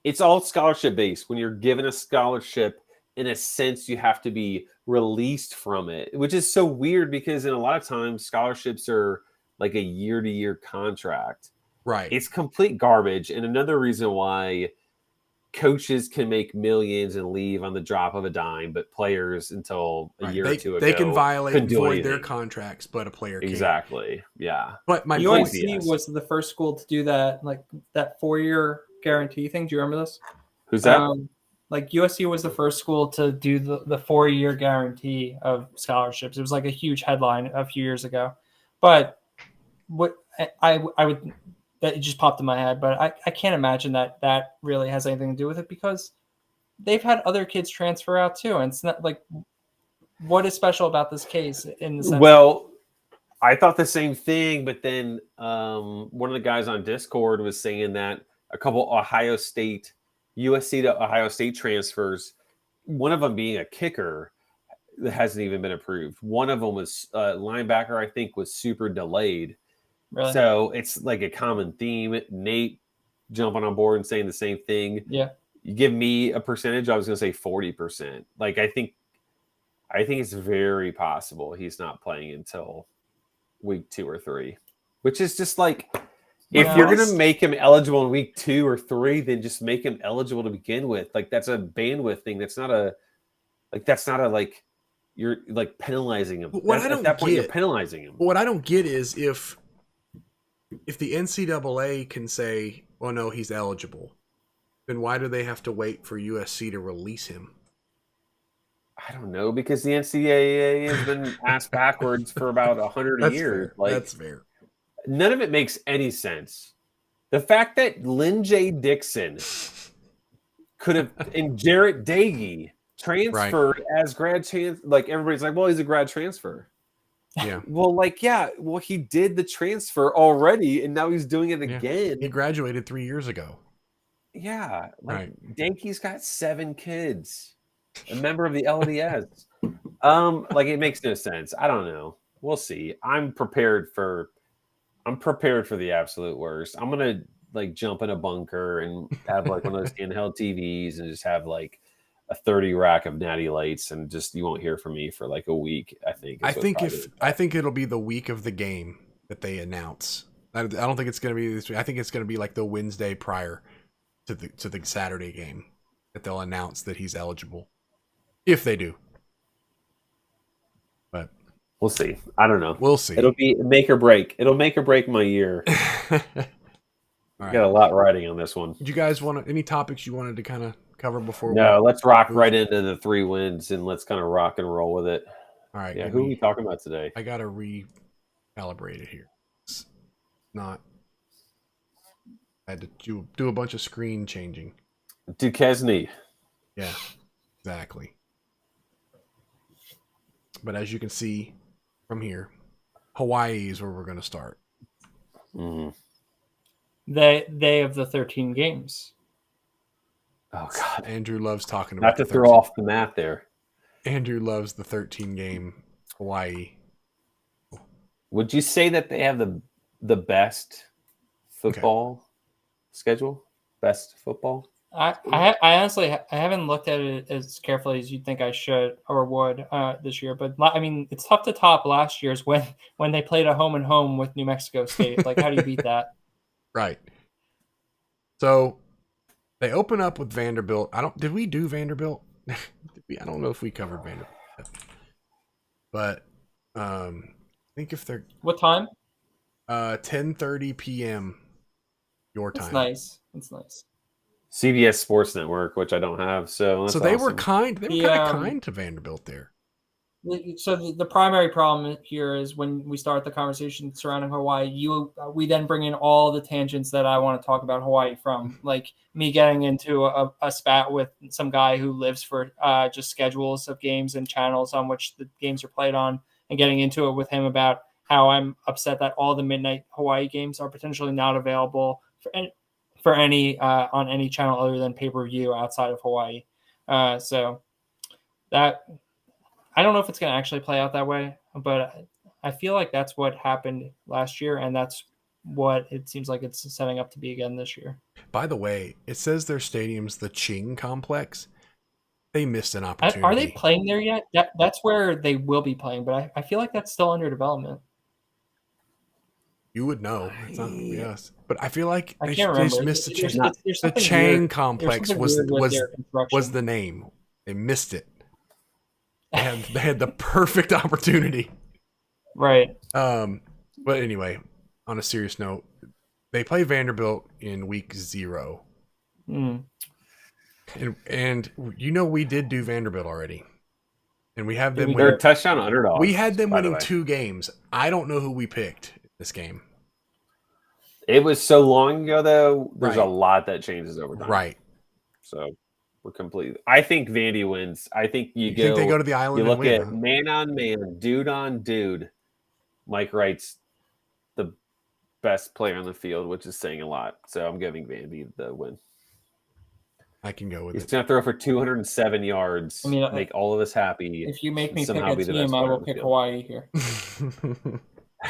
It's all scholarship based. When you're given a scholarship, in a sense, you have to be released from it, which is so weird because in a lot of times scholarships are like a year-to-year contract. Right. It's complete garbage. And another reason why coaches can make millions and leave on the drop of a dime, but players until a year or two ago, they can violate and void their contracts, but a player can't. Exactly. Yeah. But my USC was the first school to do that, like that 4-year guarantee thing. Do you remember this? Who's that? Like USC was the first school to do the 4-year guarantee of scholarships. It was like a huge headline a few years ago. But what I would, that it just popped in my head, but I can't imagine that really has anything to do with it because they've had other kids transfer out too. And it's not like, what is special about this case in the sense? Well, I thought the same thing, but then one of the guys on Discord was saying that a couple USC to Ohio State transfers, one of them being a kicker that hasn't even been approved. One of them was linebacker, I think, was super delayed. Really? So it's like a common theme. Nate jumping on board and saying the same thing. Yeah. You give me a percentage, I was going to say 40%. Like, I think it's very possible he's not playing until week 2 or 3, which is just like, if you're going to make him eligible in week 2 or 3, then just make him eligible to begin with. Like, that's a bandwidth thing. That's not a you're like penalizing him. At that point, you're penalizing him. What I don't get is if the NCAA can say, well, no, he's eligible, then why do they have to wait for USC to release him? I don't know, because the NCAA has been asked backwards for about 100 That's years. fair. Like, That's fair. none of it makes any sense. The fact that Lynn J. Dixon could have, and Jarrett Dagey transferred as grad chance, like everybody's like, well, he's a grad transfer. Yeah. Well, he did the transfer already, and now he's doing it again. He graduated 3 years ago. Yeah, Dankey's got 7 kids, a member of the LDS. It makes no sense. I don't know. We'll see. I'm prepared for the absolute worst. I'm gonna jump in a bunker and have one of those handheld TVs and just have a 30 rack of natty lights, and just you won't hear from me for a week. I think it'll be the week of the game that they announce. I don't think it's gonna be this week. I think it's gonna be the Wednesday prior to the Saturday game that they'll announce that he's eligible, if they do. But we'll see. I don't know. We'll see. It'll be make or break. It'll make or break my year. All right. Got a lot riding on this one. Did you guys want any topics you wanted to kind of cover before? No, let's rock right into the 3 wins and let's kind of rock and roll with it. All right. Yeah, who are we talking about today? I got to recalibrate it here. It's not. I had to do a bunch of screen changing. Duquesne. Yeah, exactly. But as you can see from here, Hawaii is where we're going to start. Mm-hmm. They of the 13 games. Oh God, Andrew loves talking about. Not to throw off the math there. Andrew loves the 13 game Hawaii. Would you say that they have the best football schedule? Best football? I honestly I haven't looked at it as carefully as you'd think I should or would this year, but I mean it's tough to top last year's when they played a home and home with New Mexico State. How do you beat that? Right. So they open up with Vanderbilt. Did we do Vanderbilt? I don't know if we covered Vanderbilt, but I think if they're what time? 10:30 p.m. your time. That's nice. CBS Sports Network, which I don't have, so they were kind. They were kind of kind to Vanderbilt there. So the primary problem here is when we start the conversation surrounding Hawaii, we then bring in all the tangents that I want to talk about Hawaii from, like me getting into a spat with some guy who lives for just schedules of games and channels on which the games are played on, and getting into it with him about how I'm upset that all the midnight Hawaii games are potentially not available for any on any channel other than pay-per-view outside of Hawaii. So that. I don't know if it's going to actually play out that way, but I feel like that's what happened last year, and that's what it seems like it's setting up to be again this year. By the way, it says their stadium's the Ching Complex. They missed an opportunity. Are they playing there yet? That's where they will be playing, but I feel like that's still under development. You would know. It's not, yes. But I feel like they just missed the Ching. The Chang Complex was the name. They missed it. They had the perfect opportunity. Right. But anyway, on a serious note, they play Vanderbilt in week 0. Mm. And we did do Vanderbilt already. And we have them they're a touchdown underdog. We had them winning 2 games. I don't know who we picked this game. It was so long ago though, there's a lot that changes over time. Right. So I think Vandy wins. I think you think they go to the island. You look at man on man, dude on dude. Mike Wright's the best player on the field, which is saying a lot. So I'm giving Vandy the win. I can go with He's going to throw for 207 yards. I mean, make all of us happy. If you make me pick a team, I will pick Hawaii here.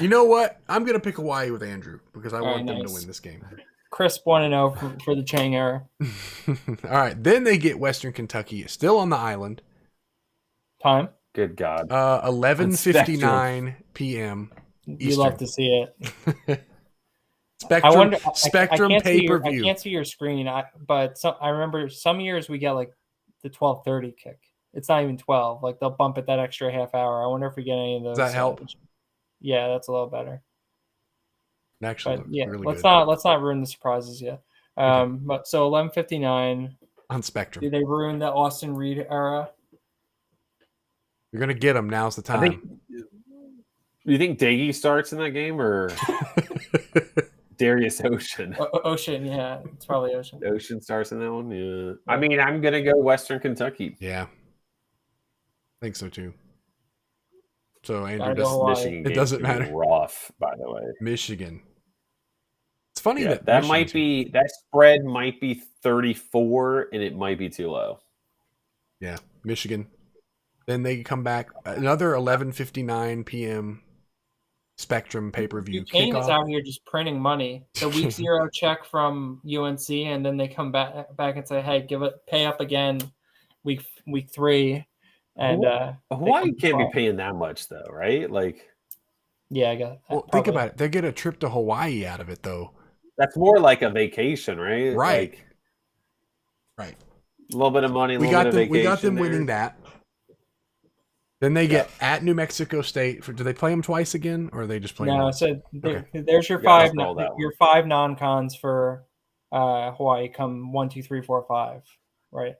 You know what? I'm going to pick Hawaii with Andrew because I want them to win this game. Crisp 1-0 for the Chang era. All right. Then they get Western Kentucky, still on the island. Time? Good God. 11:59 p.m. Eastern. You love to see it. Spectrum pay-per-view. I can't see your screen, but I remember some years we get the 12:30 kick. It's not even 12. They'll bump it that extra half hour. I wonder if we get any of those. Does that help? Yeah, that's a little better. Actually, really let's good. Let's not ruin the surprises yet. But so 11:59 on Spectrum. Do they ruin the Austin Reed era? You're gonna get them. Now's the I think. time. Do you think Daggy starts in that game or Darius Ocean? Ocean, yeah, it's probably Ocean. Ocean starts in that one. Yeah. I mean, I'm gonna go Western Kentucky. Yeah, I think so too. So Andrew, Gotta go Hawaii. it doesn't matter. Rough, by the way. Michigan. It's funny Yeah, that that spread might be 34, and it might be too low. Yeah, Michigan. Then they come back another 11:59 p.m. Spectrum pay-per-view Kane is kickoff. out here just printing money. The week 0 check from UNC, and then they come back and say, "Hey, pay up again, week 3." And Hawaii can't be paying that much, though, right? Like, yeah, I got. Well, think about it. They get a trip to Hawaii out of it, though. That's more like a vacation, right? Right. Like, right. A little bit of money. We got them winning that. Then they get at New Mexico State. Do they play them twice again, or are they just playing? No, so there's your your 5 non-cons for Hawaii. Come 1, 2, 3, 4, 5, right?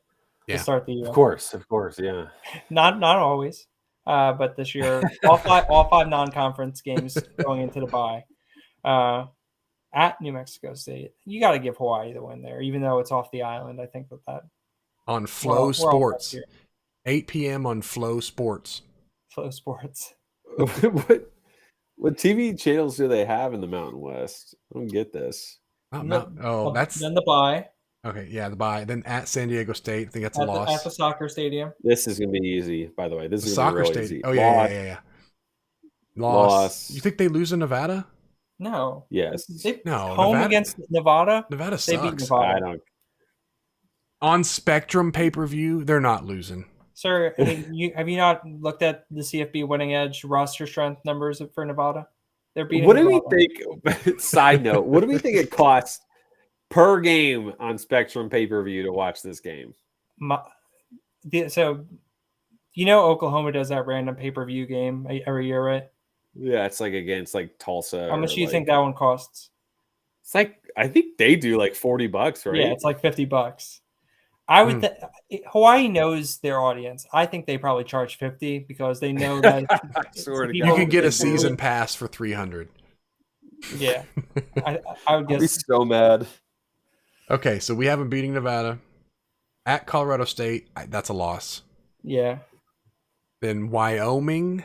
Yeah. To start the year. Of course, yeah. Not always, but this year all five non-conference games going into the bye. At New Mexico State, you got to give Hawaii the win there, even though it's off the island. I think that on Flow Sports. 8 p.m. on Flow Sports. Flow Sports. What TV channels do they have in the Mountain West? I don't get this. That's then the bye. Okay, yeah, the bye. Then at San Diego State, I think that's a loss. At the soccer stadium. This is gonna be easy, by the way. This is soccer stadium. Easy. Oh yeah. Loss. You think they lose in Nevada? No. Yes. Home Nevada, against Nevada. Nevada sucks. They beat Nevada. I don't. On Spectrum pay-per-view, they're not losing. Sir, have you not looked at the CFB winning edge roster strength numbers for Nevada? They're beating. What do we think? Side note: what do we think it costs per game on Spectrum pay-per-view to watch this game? So, Oklahoma does that random pay-per-view game every year, right? Yeah, it's like against Tulsa. How much do you think that one costs? It's I think they do $40, right? Yeah, it's $50. I would. Hawaii knows their audience. I think they probably charge $50 because they know that you can get a season pass for $300. Yeah, I would guess. I'd be so mad. Okay, so we have them beating Nevada at Colorado State. That's a loss. Yeah. Then Wyoming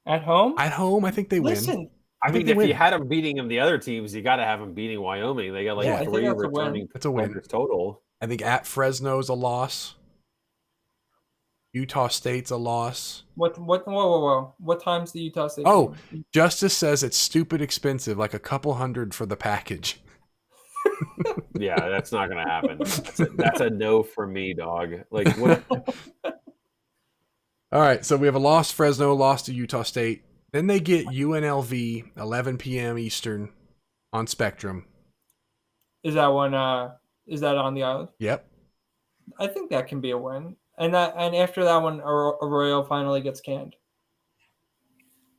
at home. At home, I think they win. I mean, if you had them beating the other teams, you got to have them beating Wyoming. They got 3 returning. That's a win total. I think at Fresno's a loss. Utah State's a loss. Whoa. What time's the Utah State? Oh, game? Justice says it's stupid expensive, like $200 for the package. Yeah, that's not going to happen. That's a no for me, dog. Like, what? All right, so we have a loss Fresno, loss to Utah State. Then they get UNLV, 11 p.m. Eastern on Spectrum. Is that one? Is that on the island? Yep. I think that can be a win. And after that one, Arroyo finally gets canned.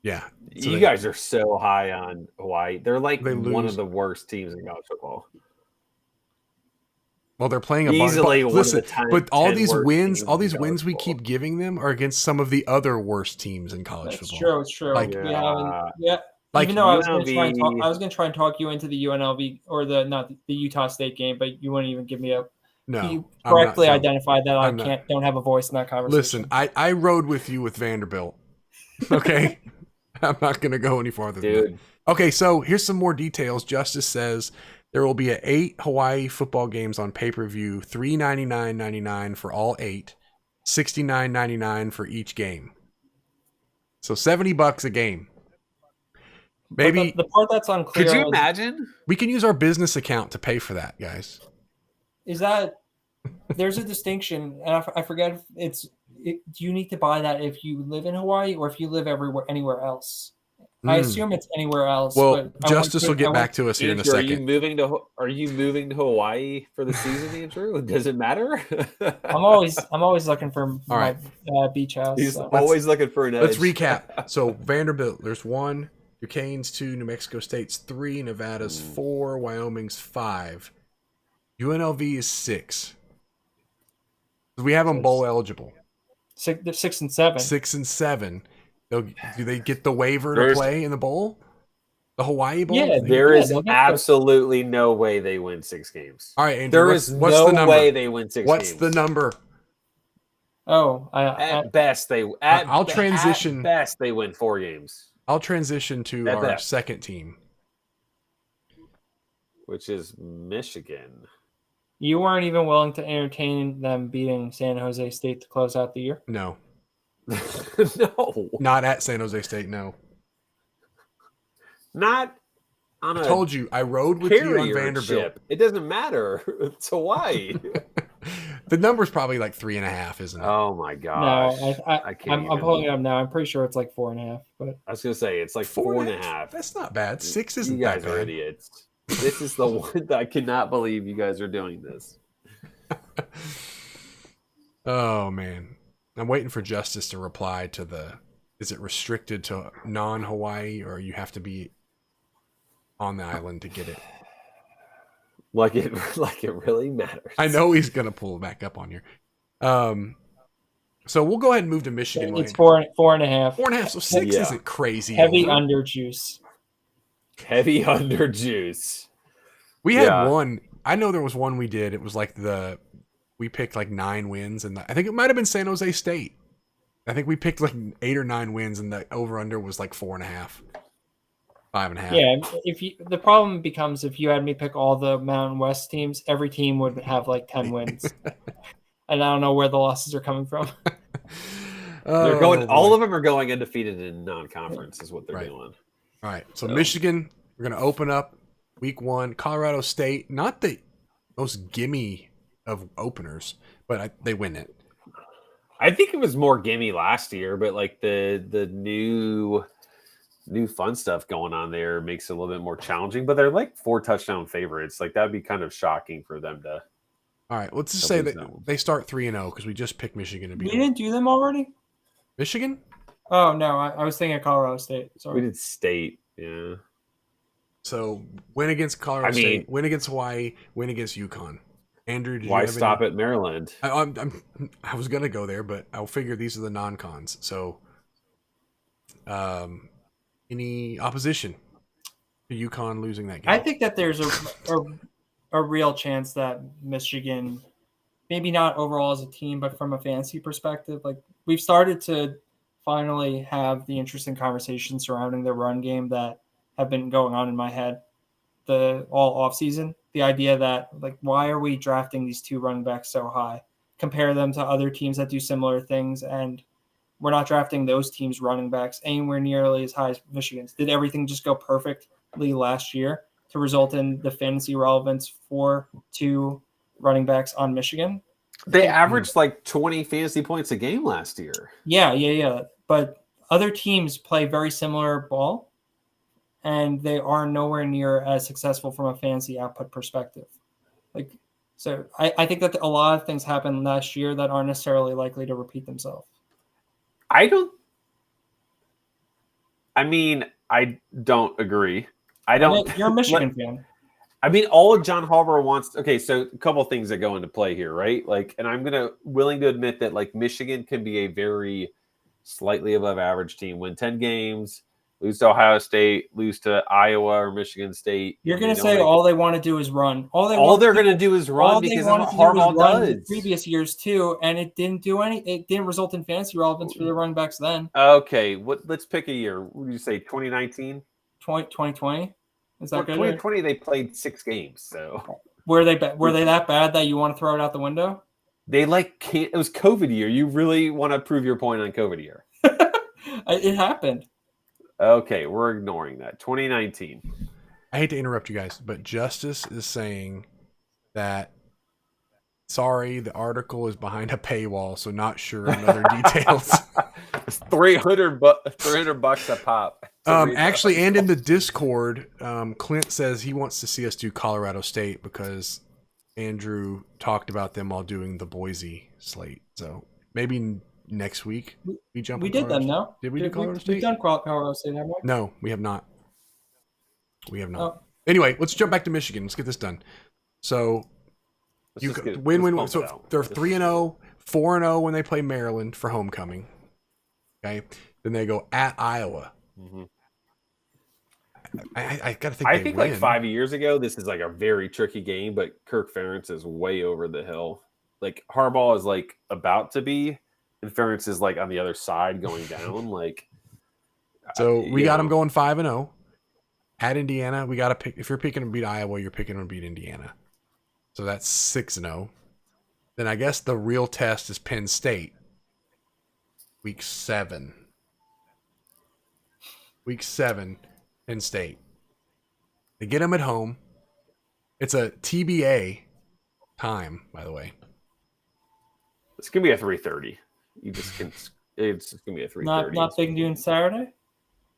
Yeah. So you guys are so high on Hawaii. They're one of the worst teams in college football. Well, they're playing easily but all these wins we keep giving them are against some of the other worst teams in college football. It's true. Even though I was going to try and talk you into the UNLV or the Utah State game, but you wouldn't even give me a. No, you correctly identified that don't have a voice in that conversation. Listen, I rode with you with Vanderbilt. Okay, I'm not going to go any farther than that. Okay, so here's some more details. Justice says there will be 8 Hawaii football games on pay-per-view, $399.99 for all 8, $69.99 for each game. So $70 a game. Maybe the part that's unclear. Could you imagine? We can use our business account to pay for that, guys. Is that there's a distinction, and I forget if do you need to buy that if you live in Hawaii or if you live anywhere else? I assume it's anywhere else. Well, Justice will get back to us here in a second. Are you moving to Hawaii for the season, Andrew? Does it matter? I'm always looking for my beach house. He's always looking for an edge. Let's recap. So Vanderbilt, there's 1. Duquesne's 2, New Mexico State's 3, Nevada's 4, Wyoming's 5. UNLV is 6. We have them bowl eligible. They're 6-7. 6-7. Do they get the waiver to There's- play in the bowl? The Hawaii Bowl? Yeah, There is they'll get absolutely no way they win 6 games. All right, Andrew. There what's is the no number? way they win 6 What's games. the number? Oh, At best, they I'll transition. At best, they win 4 games, I'll transition to At our best. second team. which is Michigan. you weren't even willing to entertain them beating San Jose State to close out the year? No, No, not at San Jose State. No, not on I a told you I rode with you on carrier Vanderbilt. ship. It doesn't matter. It's Hawaii. The number's probably like 3.5, isn't it? Oh my gosh! No, I can't. I'm even- pulling it up now. I'm pretty sure it's like 4.5. But I was gonna say it's like 4.5. That's not bad. 6 isn't You guys that are bad. idiots. This is the one that I cannot believe you guys are doing this. Oh man, I'm waiting for Justice to reply to the. Is it restricted to non-Hawaii, or you have to be on the island to get it? Like it really matters. I know he's gonna pull it back up on here. So we'll go ahead and move to Michigan. it's 4.5. 4.5. So 6 Yeah. isn't crazy. Heavy over. under juice. Heavy under juice. We had Yeah. one. I know there was one we did. It was like we picked like 9 wins, and I think it might have been San Jose State. I think we picked like 8 or 9 wins, and the over under was like 4.5, 5.5. Yeah, the problem becomes if you had me pick all the Mountain West teams, every team would have like 10 wins. And I don't know where the losses are coming from. They're going. Oh, All boy. of them are going undefeated in non-conference. Is what they're Right. doing. All right. So So- Michigan, we're going to open up week 1. Colorado State, not the most gimme of openers, but they win it. I think it was more gimme last year, but like the new fun stuff going on there makes it a little bit more challenging. But they're like 4 touchdown favorites. Like that'd be kind of shocking for them to. All right. Let's just They'll say lose that that one. they start 3-0 because we just picked Michigan to We beat didn't do them already? Michigan. Oh, no. I was thinking of Colorado State. We Sorry. did state, yeah. So win against Colorado I mean- State, win against Hawaii, win against UConn. Andrew, did Why you have stop any? at Maryland? I was gonna go there, but I'll figure these are the non-cons. So, any opposition to UConn losing that game? I think that there's a real chance that Michigan, maybe not overall as a team, but from a fantasy perspective, like we've started to finally have the interesting conversations surrounding the run game that have been going on in my head all off season. The idea that like, why are we drafting these 2 running backs so high? Compare them to other teams that do similar things, and we're not drafting those teams' running backs anywhere nearly as high as Michigan's. Did everything just go perfectly last year to result in the fantasy relevance for 2 running backs on Michigan? They averaged like 20 fantasy points a game last year. Yeah. But other teams play very similar ball, and they are nowhere near as successful from a fantasy output perspective. Like, so I think that a lot of things happened last year that aren't necessarily likely to repeat themselves. I don't agree. I don't. You're a Michigan fan. I mean, all John Harbaugh wants. Okay, so a couple of things that go into play here, right? Like, and I'm willing to admit that like Michigan can be a very slightly above average team, win 10 games, lose to Ohio State, lose to Iowa or Michigan State. You're going to say all they want to do is run. All they're going to do is run because that's what Harbaugh does. Previous years too, and it didn't do any. It didn't result in fantasy relevance for the running backs then. Okay, let's pick a year. What do you say? 2019, 2020. Is that good? 2020 they played 6 games. So were they that bad that you want to throw it out the window? They can't. It was COVID year. You really want to prove your point on COVID year? It happened. Okay, we're ignoring that. 2019. I hate to interrupt you guys, but Justice is saying that sorry, the article is behind a paywall, so not sure on other details. It's $300 a pop. Actually, and in the Discord, Clint says he wants to see us do Colorado State because Andrew talked about them while doing the Boise slate. So maybe next week we jump. We did them, no? Did we do Colorado State? We've done Colorado State, haven't we? No, we have not. We have not. Oh. Anyway, let's jump back to Michigan. Let's get this done. So Let's win. pump So it out. they're 3-0, 4-0 when they play Maryland for homecoming. Okay. Then they go at Iowa. Mm-hmm. I gotta think. I think win. like 5 years ago, this is like a very tricky game, but Kirk Ferentz is way over the hill. Like Harbaugh is like about to be, and Ferentz is like on the other side going down. Like, so we got them going 5-0 at Indiana. We got to pick. If you're picking to beat Iowa, you're picking to beat Indiana. So that's 6-0. Then I guess the real test is Penn State. Week 7. Week 7. Penn State. They get them at home. It's a TBA time, by the way. It's gonna be a 3:30. You just can. It's gonna be a 3:30. Not big noon Saturday.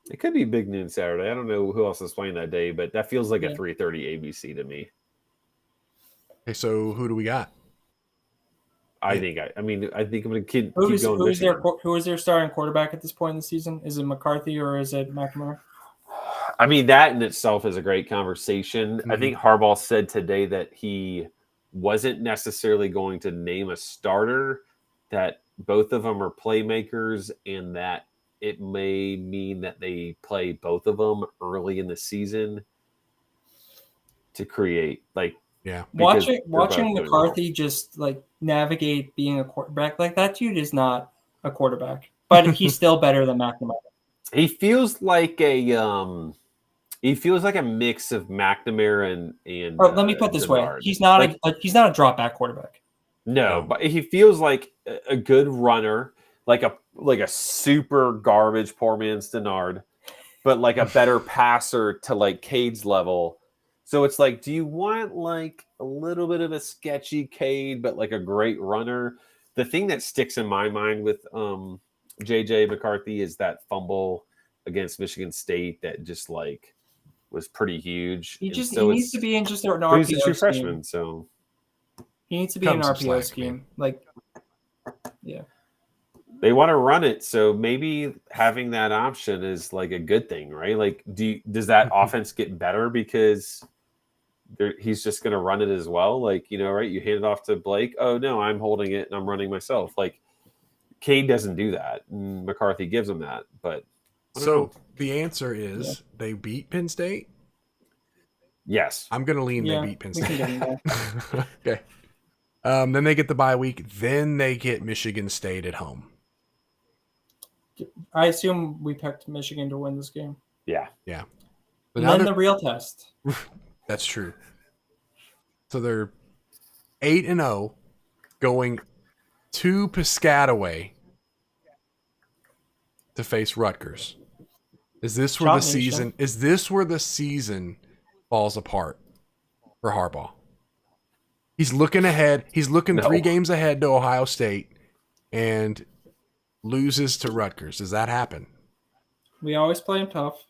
It could be big noon Saturday. I don't know who else is playing that day, but that feels like a 3:30 ABC to me. Okay, so who do we got? I think I'm gonna keep Who going. is their starting quarterback at this point in the season? Is it McCarthy or is it McNamara? I mean, that in itself is a great conversation. Mm-hmm. I think Harbaugh said today that he wasn't necessarily going to name a starter, that both of them are playmakers, and that it may mean that they play both of them early in the season to create watching McCarthy just like navigate being a quarterback like that dude is not a quarterback, but he's still better than McNamara. He feels like a mix of McNamara and let me put it this way: he's not a drop back quarterback. No, but he feels like a good runner, like a super garbage poor man's Denard, but like a better passer to like Cade's level. So it's like, do you want like a little bit of a sketchy Cade, but like a great runner? The thing that sticks in my mind with JJ McCarthy is that fumble against Michigan State that just like was pretty huge. He needs to be in just an RPO he's a true scheme. freshman, so he needs to be in an RPO scheme. Like, yeah. They want to run it, so maybe having that option is like a good thing, right? Like, does that offense get better because he's just going to run it as well? Like, right? You hand it off to Blake. Oh no, I'm holding it and I'm running myself. Like, Cade doesn't do that, and McCarthy gives him that. But so the answer is they beat Penn State. Yes, I'm going to lean they beat Penn State. Okay. Then they get the bye week. Then they get Michigan State at home. I assume we picked Michigan to win this game. Yeah. But then the real test. That's true. So they're 8-0 going to Piscataway to face Rutgers. Is this where the season falls apart for Harbaugh? He's looking ahead. He's looking 3 games ahead to Ohio State and loses to Rutgers. Does that happen? We always play him tough.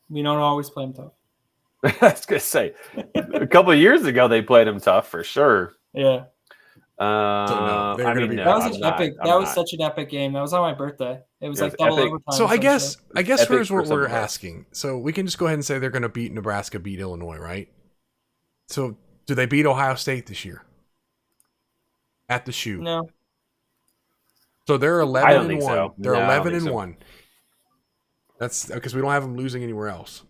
We don't always play him tough. I was going to say, a couple of years ago, they played him tough for sure. Yeah. That was such an epic game. That was on my birthday. It was like double overtime. So I guess here's what we're asking. So we can just go ahead and say they're going to beat Nebraska, beat Illinois, right? So do they beat Ohio State this year? At the shoe? No. So they're 11-1. So. They're 11-1. That's because we don't have them losing anywhere else.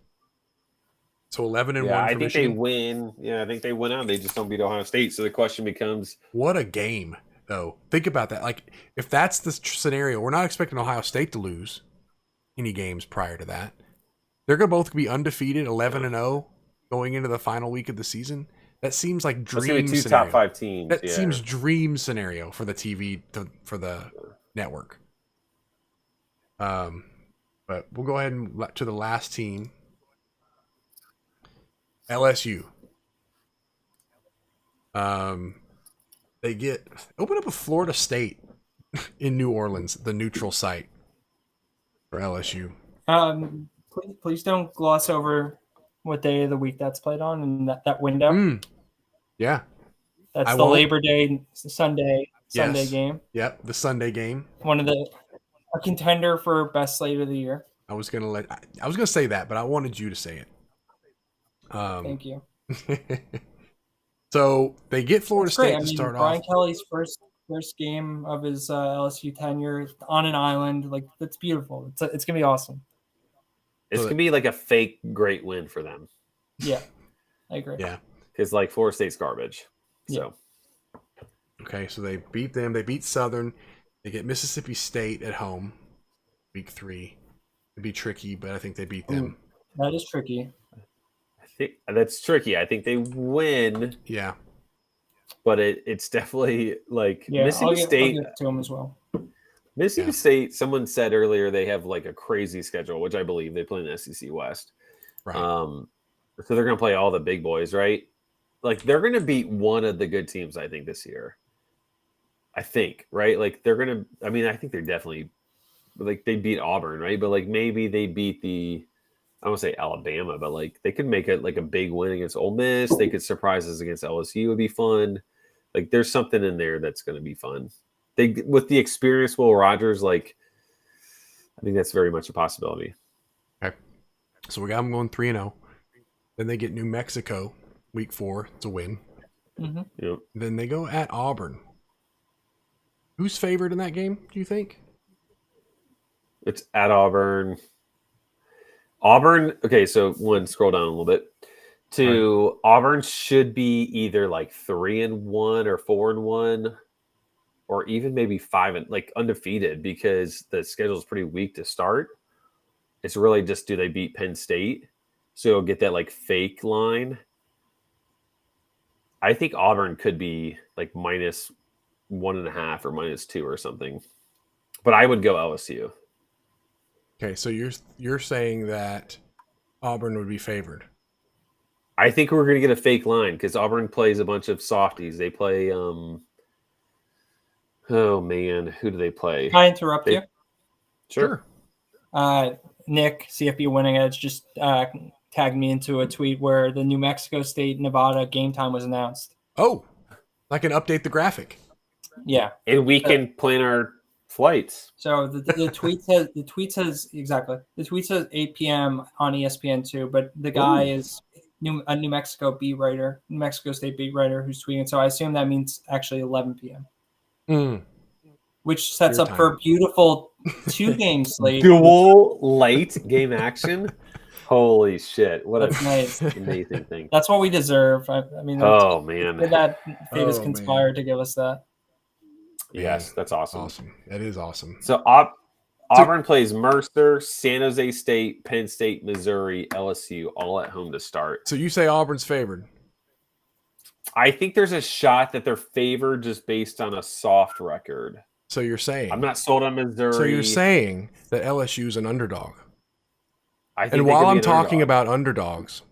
So 11-1. Yeah, I think Michigan. they win. Yeah, I think they win out. They just don't beat Ohio State. So the question becomes, what a game, though. Think about that. Like, if that's the scenario, we're not expecting Ohio State to lose any games prior to that. They're going to both be undefeated, 11-0, going into the final week of the season. That seems like dream two scenario. top 5 teams. That seems dream scenario for the TV for the network. But we'll go ahead and to the last team, LSU. They open up a Florida State in New Orleans, the neutral site for LSU. Please don't gloss over what day of the week that's played on and that window. Yeah. That's the Labor Day Sunday game. Yep, the Sunday game. A contender for best slate of the year. I was gonna say that, but I wanted you to say it. Thank you. So they get Florida State to start off. Brian Kelly's first first game of his LSU tenure on an island. Like, that's beautiful. It's gonna be awesome. It's gonna be like a fake great win for them. Yeah, I agree. Yeah, because like Florida State's garbage. So okay, so they beat them. They beat Southern. They get Mississippi State at home, week 3. It'd be tricky, but I think they beat them. That is tricky. I think that's tricky. I think they win. Yeah, but it's definitely like Mississippi State. I'll give it to him as well. Mississippi State. Someone said earlier they have like a crazy schedule, which I believe they play in the SEC West. right. So they're going to play all the big boys, right? Like they're going to beat one of the good teams, I think, this year. I think, right? Like they're going to. I mean, I think they're definitely like they beat Auburn, right? But like maybe they beat the. I don't want to say Alabama, but like they could make it like a big win against Ole Miss. They could surprise us against LSU. Would be fun. Like there's something in there that's going to be fun. They with the experience Will Rogers, like I think that's very much a possibility. Okay, so we got them going 3-0. Then they get New Mexico week 4. It's a win. Mm-hmm. Yep. Then they go at Auburn. Who's favored in that game? Do you think? It's at Auburn. Auburn. Okay, so one scroll down a little bit. To Auburn should be either like 3-1 or 4-1, or even maybe 5 like undefeated because the schedule is pretty weak to start. It's really just do they beat Penn State, so you'll get that like fake line. I think Auburn could be like -1.5 or -2 or something, but I would go LSU. Okay, so you're saying that Auburn would be favored. I think we're going to get a fake line because Auburn plays a bunch of softies. They play, oh man, who do they play? Can I interrupt you? Sure. Nick, CFB Winning Edge, just tagged me into a tweet where the New Mexico State Nevada game time was announced. Oh, I can update the graphic. Yeah, and we can plan our flights. So the tweet says exactly. The tweet says 8 p.m. on ESPN2, but the guy is a New Mexico beat writer, New Mexico State beat writer who's tweeting. So I assume that means actually 11 p.m. Which sets up for a beautiful 2-game slate. Dual late game action. Holy shit! What That's a nice. amazing thing. That's what we deserve. I mean, oh man, that fate has conspired to give us that. Yes, that's awesome. Awesome. That is awesome. So Auburn plays Mercer, San Jose State, Penn State, Missouri, LSU, all at home to start. So you say Auburn's favored? I think there's a shot that they're favored just based on a soft record. So you're saying I'm not sold on Missouri. So you're saying that LSU's an underdog? I think and while I'm talking about underdogs,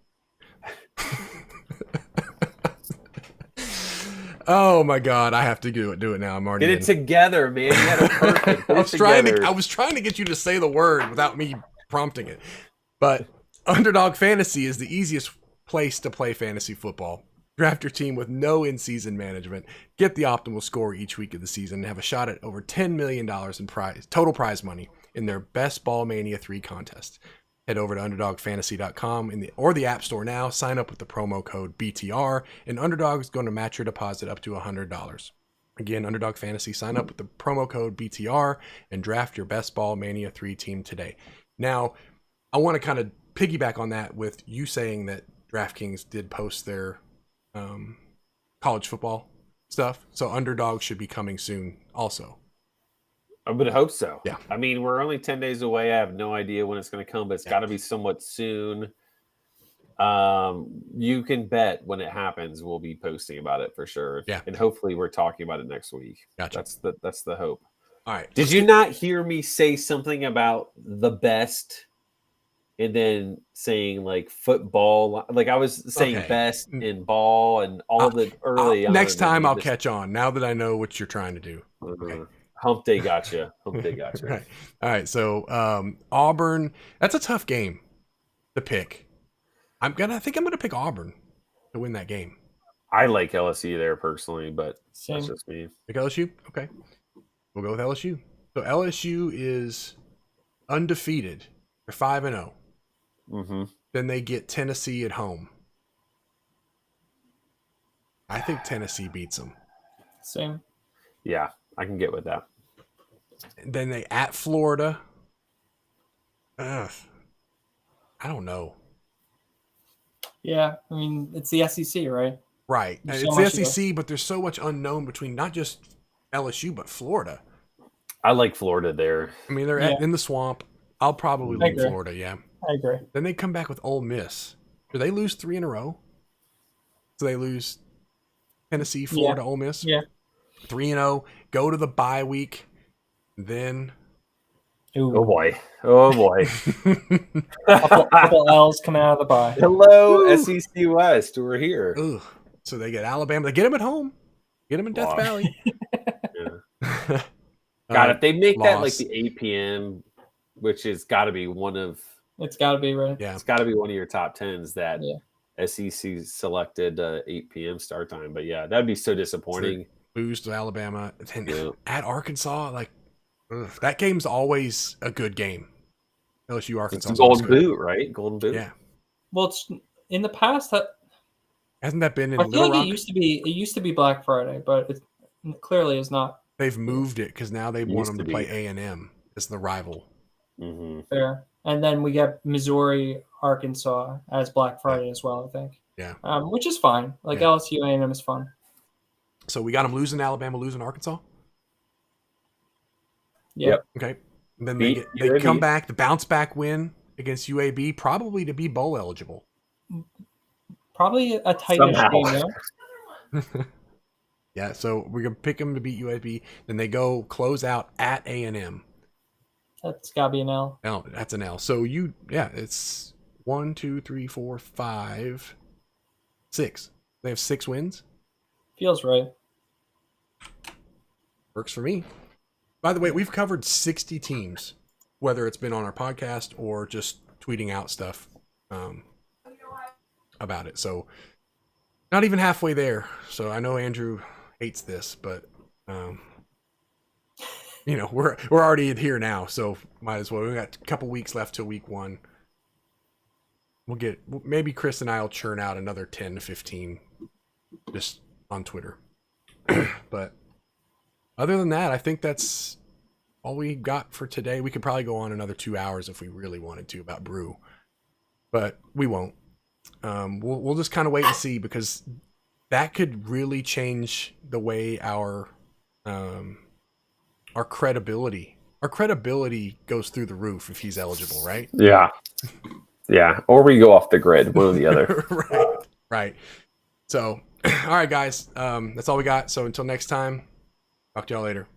oh my God, I have to do it now. I'm already get it together, man. You had it perfect. I was trying to get you to say the word without me prompting it. But Underdog Fantasy is the easiest place to play fantasy football. Draft your team with no in-season management. Get the optimal score each week of the season and have a shot at over $10 million in total prize money in their Best Ball Mania 3 contest. Head over to UnderdogFantasy.com or the App Store now. Sign up with the promo code BTR, and Underdog is going to match your deposit up to $100. Again, Underdog Fantasy, sign up with the promo code BTR and draft your Best Ball Mania 3 team today. Now, I want to kind of piggyback on that with you saying that DraftKings did post their college football stuff. So Underdog should be coming soon also. I would hope so. Yeah. I mean, we're only 10 days away. I have no idea when it's going to come, but it's got to be somewhat soon. You can bet when it happens, we'll be posting about it for sure. Yeah. And hopefully we're talking about it next week. Gotcha. That's the hope. All right. Did you not hear me say something about the best and then saying like football? Like I was saying best in ball and all the early. Next time I'll catch on now that I know what you're trying to do. Okay. Hump day gotcha. Hump day gotcha. Right. All right. So Auburn, that's a tough game to pick. I think I'm gonna pick Auburn to win that game. I like LSU there personally, but that's just me. Pick LSU? Okay. We'll go with LSU. So LSU is undefeated. They're 5-0. Mm-hmm. Then they get Tennessee at home. I think Tennessee beats them. Same. Yeah, I can get with that. Then they at Florida. Ugh. I don't know. Yeah, I mean it's the SEC, right? Right. There's It's so the much SEC, but there's so much unknown between not just LSU, but Florida. I like Florida there. I mean, they're Yeah. in the swamp. I'll probably I lean agree. Florida, yeah. I agree. Then they come back with Ole Miss. Do they lose 3 in a row? So they lose Tennessee, Florida, Ole Miss? Yeah. 3-0. Go to the bye week. Then... Ooh. Oh, boy. Oh, boy. couple L's coming out of the bye. Hello, Woo. SEC West. We're here. Ugh. So they get Alabama. They get them at home. Get them in Death Lost. Valley. Yeah. God, if they make that like the 8 p.m., which has got to be one of... It's got to be, right? Yeah. It's got to be one of your top 10s that Yeah. SEC selected 8 p.m. start time. But yeah, that'd be so disappointing. Lose to Alabama. Then Yeah. at Arkansas, like, ugh, that game's always a good game. LSU Arkansas. It's a Golden Boot, right? Golden Boot. Yeah. Well, it's in the past. Hasn't that been in I feel Little like Rock? it used to be Black Friday, but it clearly is not. They've moved it because now they want Used them to to play be. A&M as the rival. Mm-hmm. Fair. And then we get Missouri, Arkansas as Black Friday as well, I think. Yeah. Which is fine. Like Yeah. LSU A&M is fun. So we got them losing Alabama, losing Arkansas. Yeah. Yep. Okay. And then Beat they UAB. come back, the bounce back win against UAB, probably to be bowl eligible. Probably a tightish Somehow. game there. Yeah, so we're gonna pick them to beat UAB. Then they go close out at A&M. That's got to be an L. Oh, that's an L. So it's 1, 2, 3, 4, 5, 6. They have 6 wins. Feels right. Works for me. By the way, we've covered 60 teams, whether it's been on our podcast or just tweeting out stuff about it. So not even halfway there. So I know Andrew hates this, but we're already here now, so might as well. We got a couple weeks left till week 1. Maybe Chris and I will churn out another 10 to 15 just on Twitter. But other than that, I think that's all we got for today. We could probably go on another 2 hours if we really wanted to about Bru, but we won't. We'll just kind of wait and see, because that could really change the way our credibility goes through the roof if he's eligible, right? Yeah. Yeah. Or we go off the grid, one or the other. Right. So, all right, guys, that's all we got. So until next time, talk to y'all later.